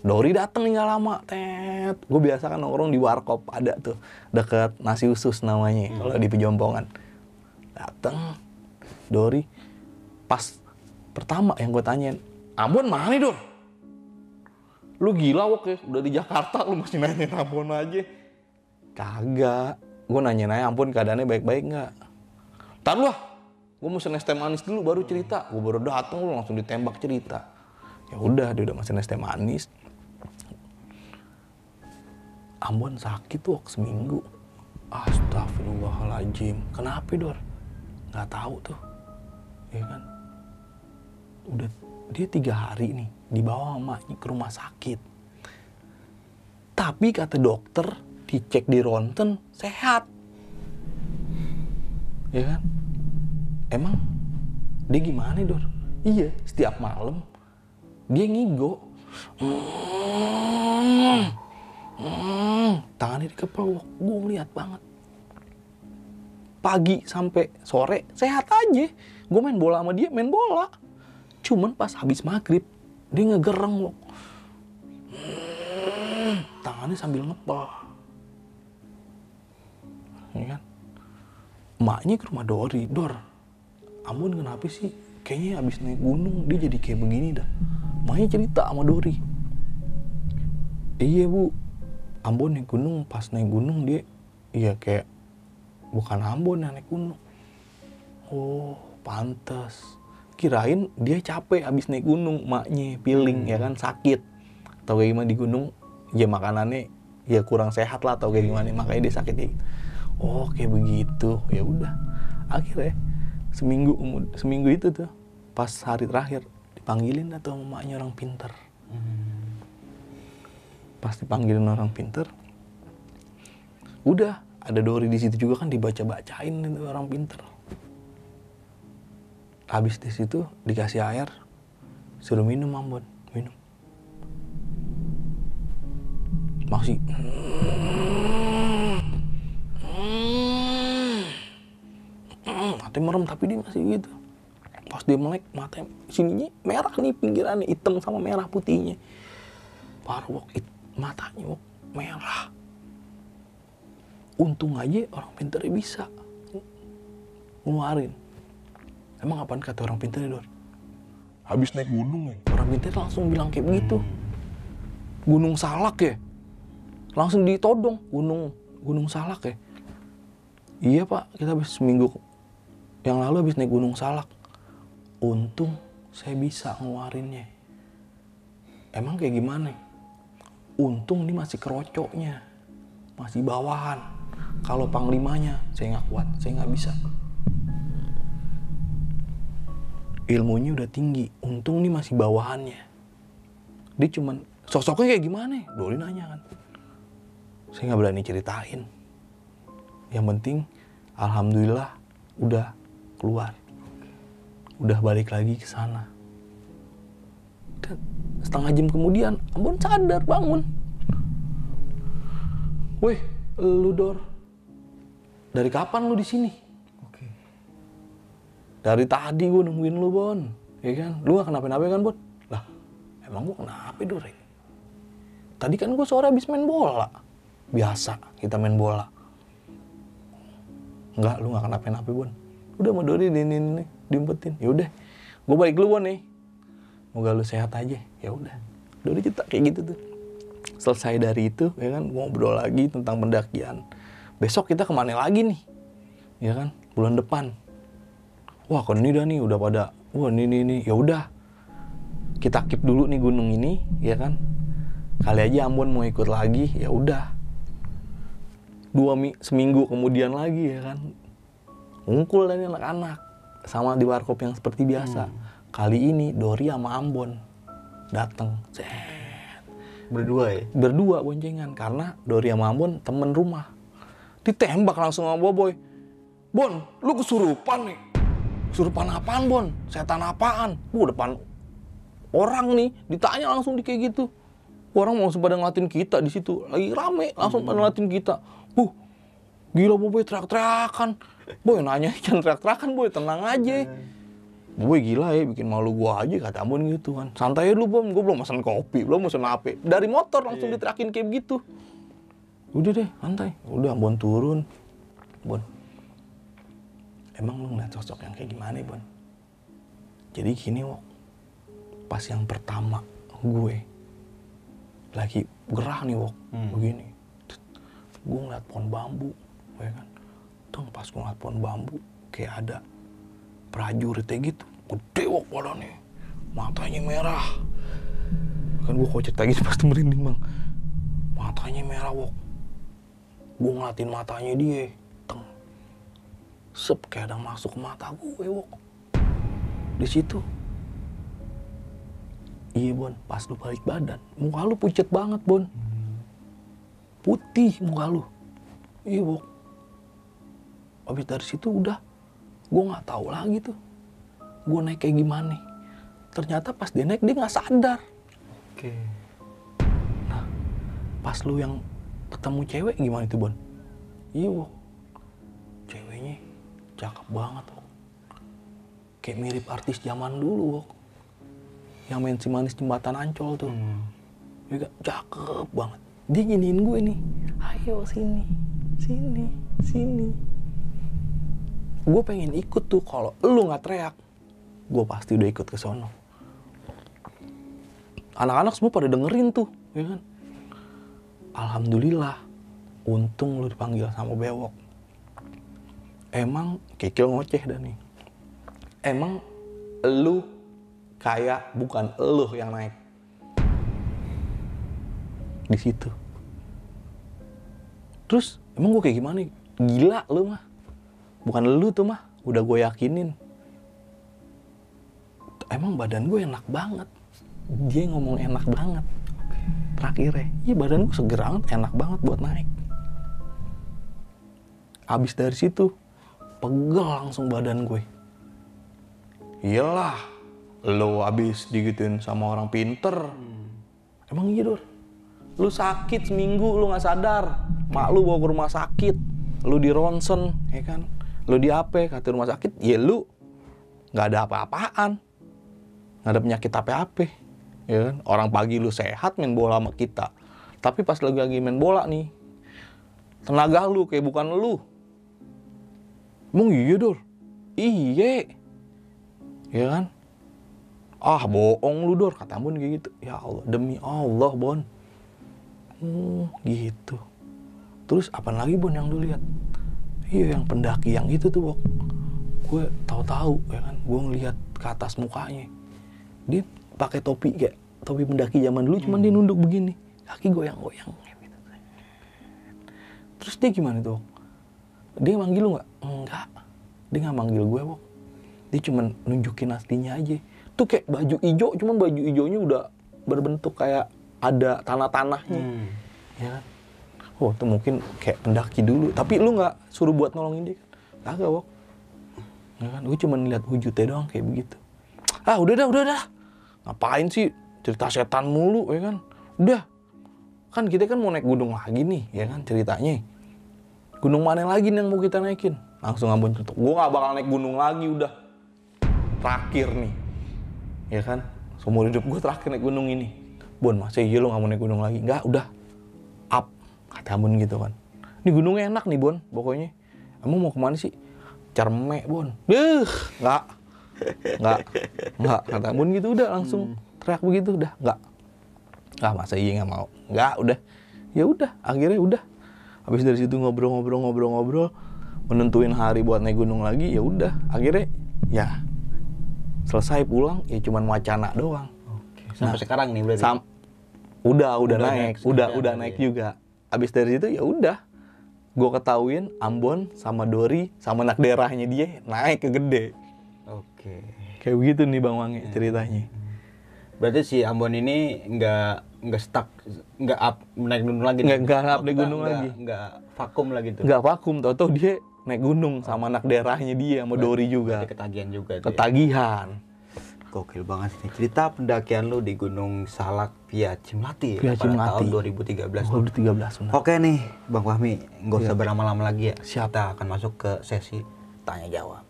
Dori dateng nih nggak lama, tet. Gue biasa kan nongkrong di warkop, ada tuh deket Nasi Usus namanya, kalau di Pejompongan. Dateng, Dori. Pas pertama yang gue tanyain, Ambon mana nih Dor? Lu gila Wok ya, udah di Jakarta lu masih nanyain Ambon aja. Kagak, gue nanya-nanya Ambon keadaannya baik-baik nggak? Ntar lu lah, gue mesen es teh manis dulu baru cerita. Gue baru dateng lu langsung ditembak cerita. Ya udah, dia udah mesen es teh manis. Ambon sakit Wok seminggu. Astagfirullahaladzim. Kenapa Dor? Nggak tahu tuh. Ya kan? Udah dia 3 hari nih dibawa emaknya ke rumah sakit. Tapi kata dokter dicek di ronsen sehat. Ya kan? Emang dia gimana Dor? Iya, setiap malam dia ngigo. Tangannya dikepel, gue ngeliat banget. Pagi sampai sore sehat aja. Gue main bola sama dia, main bola. Cuman pas habis maghrib, dia ngegereng Wok. Tangannya sambil ngepel. Ya kan? Emaknya ke rumah Dori, Dor, Ambon kenapa sih? Kayaknya habis naik gunung dia jadi kayak begini dah. Emaknya cerita sama Dori. Iya Bu, Ambon naik gunung, pas naik gunung dia, iya kayak bukan Ambon yang naik gunung. Oh, pantes. Kirain dia capek habis naik gunung, maknya feeling ya kan sakit. Atau kayak gimana di gunung, ya makanannya ya kurang sehat lah atau kayak gimana, makanya dia sakit ya. Oh, kayak begitu. Ya udah. Akhirnya seminggu itu tuh pas hari terakhir dipanggilin atau emaknya orang pinter. Pas dipanggilin orang pinter, udah ada Dori di situ juga kan dibaca-bacain itu orang pinter. Habis di situ dikasih air, suruh minum Ambon, minum. Masih mati merem tapi dia masih gitu. Pas dia melek matanya sininya merah nih, pinggirannya hitam sama merah putihnya. Baru Wok, matanya Wok merah. Untung aja orang pinternya bisa ngeluarin. Emang apaan kata orang pinternya Dor? Habis naik gunung ya? Orang pinternya langsung bilang kayak begitu. Gunung Salak ya? Langsung ditodong Gunung Salak ya? Iya Pak, kita habis seminggu yang lalu habis naik Gunung Salak. Untung saya bisa ngeluarinnya. Emang kayak gimana? Untung ini masih kerocoknya, masih bawahan. Kalau panglimanya saya nggak kuat, saya nggak bisa. Ilmunya udah tinggi, untung ini masih bawahannya. Dia cuman Sosoknya kayak gimana? Dori nanya kan. Saya nggak berani ceritain. Yang penting, alhamdulillah udah keluar, udah balik lagi ke sana. Dan setengah jam kemudian, Ambon sadar bangun. Weh, lu Dor, dari kapan lu di sini? Oke. Dari tadi gue nungguin lu, Bon. Ya kan? Lu gak kenapa-napa kan, Bon? Lah, emang gue kenapa, Dor? Tadi kan gue sore habis main bola. Biasa, kita main bola. Enggak, lu gak kenapa-napa, Bon. Udah mau Dori ini diumpetin. Ya udah, gue balik dulu, Bon nih. Moga lu sehat aja. Ya udah. Dori cerita kayak gitu tuh. Selesai dari itu, ya kan, ngobrol lagi tentang pendakian. Besok kita kemana lagi nih? Ya kan, bulan depan. Wah, kan ini dah nih, udah pada, wah ini. Ya udah, kita keep dulu nih gunung ini, ya kan. Kali aja Ambon mau ikut lagi, ya udah. Seminggu kemudian lagi, ya kan. Ngumpul dan anak-anak sama di warkop yang seperti biasa. Kali ini Dori sama Ambon datang. Berdua ya? Berdua boncengan karena Dori sama Ambon temen rumah. Ditembak langsung sama Boboy. Bon, lu kesurupan nih. Kesurupan apaan, Bon? Setan apaan? Depan orang nih ditanya langsung kayak gitu. Orang mau pada ngeliatin kita di situ. Lagi rame langsung pada ngeliatin kita. Gila Boboy teriak-teriakan. Boy nanya jangan teriak-teriakan, Boy, tenang aja. Boy gila ya, bikin malu gua aja, kata Ambon gitu kan. Santai dulu, Bom, gua belum pesan kopi, belum pesan apa. Dari motor langsung diteriakin kayak gitu. Udah deh, santai. Udah Ambon turun. Bon, emang lu ngeliat sosok yang kayak gimana, Bon? Jadi gini, Wok. Pas yang pertama gue lagi gerah nih, Wok. Begini. Gue ngeliat pohon bambu, ya kan. Tuh pas gue ngeliat pohon bambu, kayak ada prajuritnya gitu. Gede, Wok, badannya. Matanya merah. Kan gue kok cerita gitu pasti merinding, Bang. Matanya merah, Wok. Gue ngeliatin matanya dia. Sep, kayak ada masuk ke mata gue, Wok. Di situ. Iya, Bon, pas lu balik badan, muka lu pucet banget, Bon. Putih muka lu. Iya, Wok. Habis dari situ udah, gue nggak tahu lagi tuh. Gue naik kayak gimana. Ternyata pas dia naik, dia nggak sadar. Oke. Nah, pas lu yang ketemu cewek gimana itu, Bon? Iya, Wok. Ceweknya cakep banget, Wok. Kayak mirip artis zaman dulu, Wok. Yang main Si Manis Jembatan Ancol tuh. Juga cakep banget. Dia giniin gue nih. Ayo sini. Gue pengen ikut tuh, kalau lu nggak teriak, gue pasti udah ikut ke sono. Anak-anak semua pada dengerin tuh, ya kan? Alhamdulillah, untung lu dipanggil sama Bewok. Emang Kikil ngoceh dah nih. Emang lu kayak bukan lu yang naik di situ. Terus emang gue kayak gimana? Gila lu mah. Bukan lu tuh mah, udah gue yakinin. Emang badan gue enak banget. Dia ngomong enak banget. Terakhirnya, iya badan gue seger banget, enak banget buat naik. Abis dari situ, pegel langsung badan gue. Iyalah, lo abis digituin sama orang pinter. Emang iya, Dor? Lu sakit seminggu, lu gak sadar. Mak lu bawa ke rumah sakit. Lu di ronsen, ya kan? Lu di AP, kata rumah sakit, ya lu gak ada apa-apaan. Gak ada penyakit apa-apa. Ya kan? Orang pagi lu sehat main bola sama kita. Tapi pas lagi main bola nih, tenaga lu kayak bukan lu. Emang iya, Dor? Iya. Ya kan? Ah, bohong lu, Dor. Kata Ambon kayak gitu. Ya Allah, demi Allah, Bon. Gitu. Terus apa lagi, Bon, yang lu lihat? Iya, yang pendaki yang itu tuh, Bok. Gue tahu-tahu, ya kan? Gue ngeliat ke atas mukanya. Dia pakai topi kayak topi pendaki zaman dulu, cuman dia nunduk begini. Kaki goyang-goyang. Gitu. Terus dia gimana tuh, Bok? Dia manggil lu nggak? Enggak. Dia nggak manggil gue, Bok. Dia cuman nunjukin aslinya aja. Tuh kayak baju hijau, cuman baju hijaunya udah berbentuk kayak ada tanah-tanahnya. Ya kan? Oh, itu mungkin kayak pendaki dulu. Tapi lu nggak suruh buat nolongin dia kan? Kagak, Wok. Ya kan? Gue cuma lihat wujudnya doang kayak begitu. Ah, udah dah. Ngapain sih cerita setan mulu, ya kan? Udah. Kan kita kan mau naik gunung lagi nih, ya kan ceritanya. Gunung mana lagi nih yang mau kita naikin? Langsung Ambon tutup. Gue nggak bakal naik gunung lagi, udah. Terakhir nih. Ya kan? Seumur hidup gue terakhir naik gunung ini. Bon, masa iya lo nggak mau naik gunung lagi? Nggak, udah. Up. Kata Ambon gitu kan. Ini gunungnya enak nih, Bon, pokoknya. Emang mau kemana sih? Cermek, Bon. Nggak. Kata Ambon gitu, udah langsung teriak begitu, udah. Nggak, masa iya nggak mau. Nggak, udah. Ya udah, akhirnya udah. Habis dari situ ngobrol, menentuin hari buat naik gunung lagi, ya udah. Akhirnya, ya selesai pulang, ya cuman wacana doang. Oke. Sampai sekarang nih berarti? Udah naik, udah naik ya? juga. Abis dari situ ya udah, gue ketahuin Ambon sama Dori sama anak daerahnya dia naik ke Gede. Oke. Kayak begitu nih Bang Wangi ceritanya. Berarti si Ambon ini nggak stuck, nggak up naik gunung lagi. Nggak up naik gunung lagi. Nggak vakum lagi tuh. Nggak vakum, tau-tau dia naik gunung sama anak daerahnya dia sama Dori juga. Berarti ketagihan juga. Tuh ya? Ketagihan. Gokil banget sih. Cerita pendakian lu di Gunung Salak via Cimlati Via pada Cimlati. tahun 2013. 2013 benar. Oke nih, Bang Fahmi, nggak usah berlama-lama lagi ya. Siap. Kita akan masuk ke sesi tanya jawab.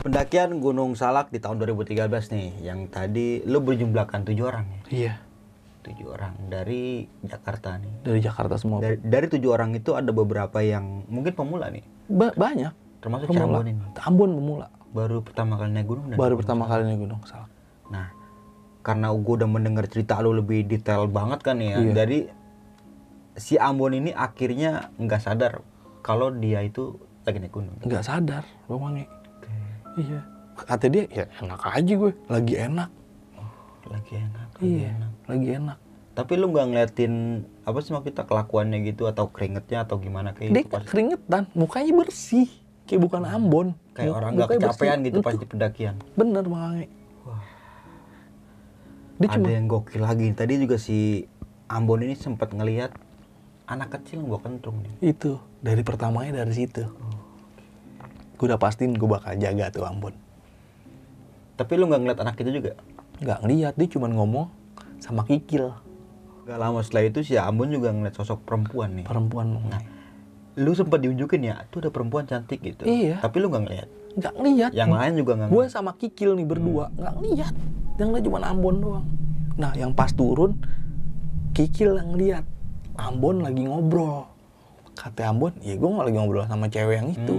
Pendakian Gunung Salak di tahun 2013 nih, yang tadi lu berjumlahkan 7 orang ya. Iya, 7 orang dari Jakarta nih. dari Jakarta semua. Dari 7 orang itu ada beberapa yang mungkin pemula nih. Banyak. Termasuk Pemula. Ambon ini. Ambon pemula. Baru pertama kali naik gunung dan Baru pertama kali naik gunung Salak. Nah, karena gue udah mendengar cerita lu lebih detail banget kan ya. Iya. Dari si Ambon ini akhirnya nggak sadar kalau dia itu lagi naik gunung. Nggak sadar, Bang Wangi. Iya. Kata dia, ya enak aja gue. Lagi enak. Lagi enak. Lagi enak. Tapi lu nggak ngeliatin apa sih kita kelakuannya gitu atau keringetnya atau gimana kayak Dia gitu pas keringetan, mukanya bersih. Kayak bukan Ambon. kayak orang nggak Mukanya kecapean bersih. gitu pas di pendakian. Bener, Bang Wangi. Dia Ada yang gokil lagi. Tadi juga si Ambon ini sempat ngelihat anak kecil yang bawa kentrung nih. Itu, dari pertamanya dari situ. Gue udah pastiin gue bakal jaga tuh Ambon. Tapi lu nggak ngeliat anak itu juga? Nggak ngeliat, dia cuma ngomong sama Kikil. Gak lama setelah itu si Ambon juga ngeliat sosok perempuan nih. Perempuan. Nah, lu sempat diunjukin ya, tuh ada perempuan cantik gitu. Iya. Tapi lu nggak ngeliat. Nggak ngeliat. Yang lain juga nggak Gue ngeliat. sama Kikil nih berdua, nggak ngeliat. Yang ngeliat cuma Ambon doang. Nah, yang pas turun, Kikil yang ngeliat. Ambon lagi ngobrol. Kata Ambon, ya gue nggak lagi ngobrol sama cewek yang itu.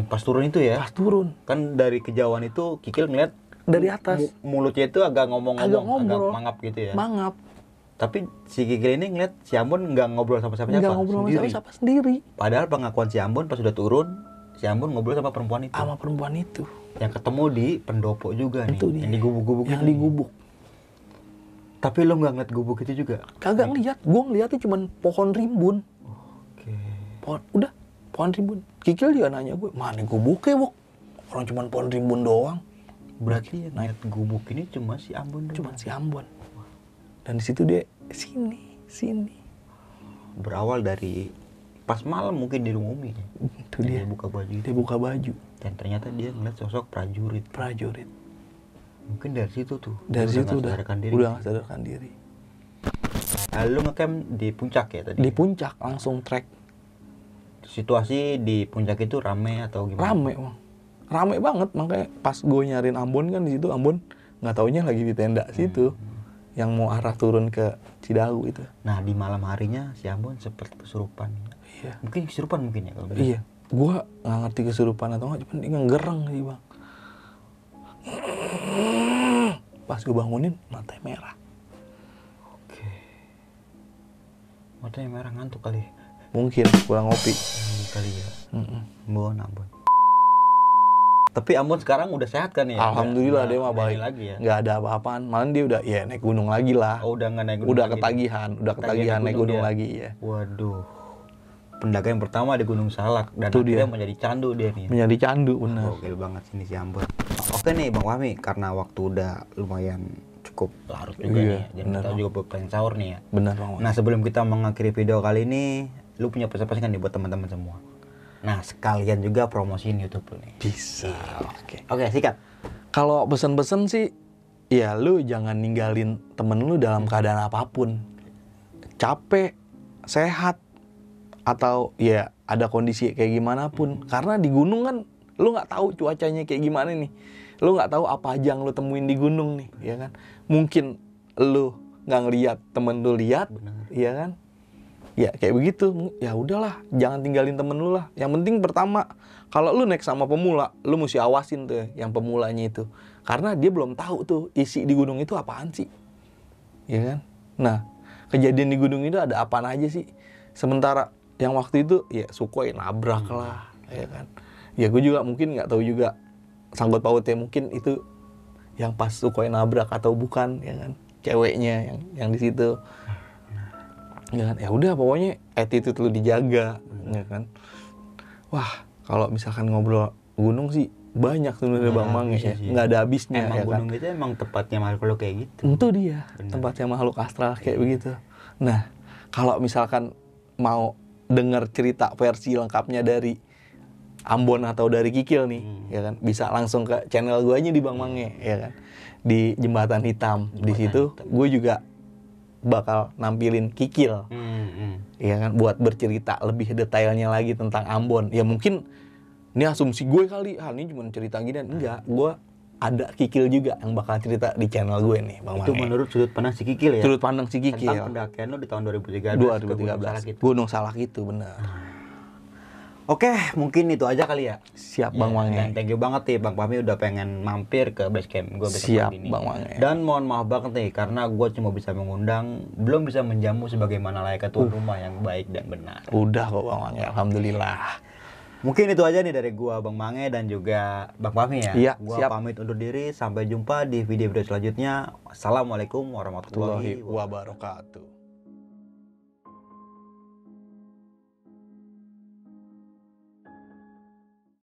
Pas turun itu ya. Pas turun, Kan dari kejauhan itu Kikil ngeliat dari atas, mulutnya itu agak ngomong-ngomong, Agak ngobrol. mangap gitu ya. mangap. Tapi si Kikil ini ngeliat si Ambon nggak ngobrol sama siapa-siapa. Nggak ngobrol sama sendiri. siapa sendiri. Padahal pengakuan si Ambon pas sudah turun, si Ambon ngobrol sama perempuan itu. Sama perempuan itu. Yang ketemu di pendopo juga nih. Itu dia. Yang digubuk-gubuk Yang itu. digubuk. Tapi lu nggak ngeliat gubuk itu juga? Kagak ngeliat, gue ngeliatnya cuma pohon rimbun. Oke. Pohon rimbun. Kikil juga nanya gue, mana gubuknya, Wok? Orang cuma pohon rimbun doang. Berarti yang ngeliat gubuk ini cuma si Ambon doang. Cuma si Ambon. Dan di situ dia, sini. Berawal dari pas malam mungkin di rumah Umi. Itu dia. Dia buka baju itu. Dia buka baju. Dan ternyata dia ngeliat sosok prajurit. Mungkin dari situ tuh. Dari dia situ nggak sadarkan diri. udah nggak sadarkan diri. Lu ngecamp di puncak ya tadi? Di puncak langsung trek. Situasi di puncak itu rame atau gimana? Rame, Bang. Rame banget, makanya pas gue nyariin Ambon kan di situ Ambon nggak taunya lagi di tenda situ. Yang mau arah turun ke Cidahu itu. Nah di malam harinya si Ambon seperti kesurupan. Iya. Mungkin kesurupan mungkin ya kalau gitu. Iya. Gue nggak ngerti kesurupan atau nggak, cuman dia ngereng sih, Bang. Pas gue bangunin, matanya merah. Oke. Matanya merah ngantuk kali. Mungkin kurang ngopi. Kali ya. Ambon. Tapi Ambon sekarang udah sehat kan ya? Alhamdulillah Nggak- dia mah nggak baik. ini lagi ya. Nggak ada apa-apaan. Malah dia udah ya naik gunung lagi lah. Oh udah nggak naik gunung Udah lagi. ketagihan, naik gunung dia. lagi ya. Waduh. pendaki yang pertama di Gunung Salak dan Itu akhirnya dia. menjadi candu dia nih. Menjadi candu, benar. Gokil banget sini si Ambon. Oke nih Bang Fahmi, karena waktu udah lumayan cukup larut juga Iya, nih, dan benar, kita Bang. juga pengen sahur nih ya. Benar Bang. Nah sebelum kita mengakhiri video kali ini, lu punya pesan-pesan kan nih buat teman-teman semua. Nah sekalian juga promosiin YouTube lu nih. Bisa. Oke. Oke sikat. Kalau pesen-pesen sih, ya lu jangan ninggalin temen lu dalam keadaan apapun. Capek, sehat, atau ya ada kondisi kayak gimana pun. Karena di gunung kan lu nggak tahu cuacanya kayak gimana nih. Lu nggak tahu apa aja yang lu temuin di gunung nih, ya kan? Mungkin lu nggak ngeliat, temen lu lihat, ya kan? Ya kayak begitu. Ya udahlah, jangan tinggalin temen lu lah. Yang penting pertama, kalau lu naik sama pemula, lu mesti awasin tuh yang pemulanya itu. Karena dia belum tahu tuh isi di gunung itu apaan sih. Ya kan? Nah, kejadian di gunung itu ada apaan aja sih. Sementara yang waktu itu ya Sukhoi nabrak lah, ya kan. Ya gue juga mungkin nggak tahu juga sangkut pautnya, mungkin itu yang pas Sukhoi nabrak atau bukan, ya kan. Ceweknya yang di situ. Ya kan? Ya udah pokoknya attitude lu dijaga, ya kan. Wah, kalau misalkan ngobrol gunung sih banyak sebenarnya Bang Mange ya. Nggak ada habisnya, Emang ya kan. gunung itu emang tepatnya makhluk kayak gitu. Itu dia, tempatnya makhluk astral kayak begitu. Nah, kalau misalkan mau dengar cerita versi lengkapnya dari Ambon atau dari Kikil nih, ya kan, bisa langsung ke channel gue aja di Bang Mange, ya kan, di Jembatan Hitam. Di situ gue juga bakal nampilin Kikil, ya kan, buat bercerita lebih detailnya lagi tentang Ambon. Ya mungkin ini asumsi gue kali, ini cuma cerita gini, enggak, gue ada Kikil juga yang bakal cerita di channel gue nih, Bang Itu Mange. menurut sudut pandang si Kikil ya. Sudut pandang si Kikil. Tentang pendakian lu di tahun 2013 ke Gunung Salak 2013. itu. Gunung Salak itu benar. Oke, mungkin itu aja kali ya. Siap Bang Mange. Dan thank you banget nih Bang Fahmi udah pengen mampir ke base camp gue Siap Bang Mange. Dan mohon maaf banget nih karena gue cuma bisa mengundang, belum bisa menjamu sebagaimana layaknya tuan rumah yang baik dan benar. Udah kok Bang Mange, alhamdulillah. Mungkin itu aja nih dari gua Bang Mange dan juga Bang Fahmi ya. Iya, Gua siap. pamit undur diri, sampai jumpa di video-video selanjutnya. Assalamualaikum warahmatullahi Warahmatullahi wabarakatuh.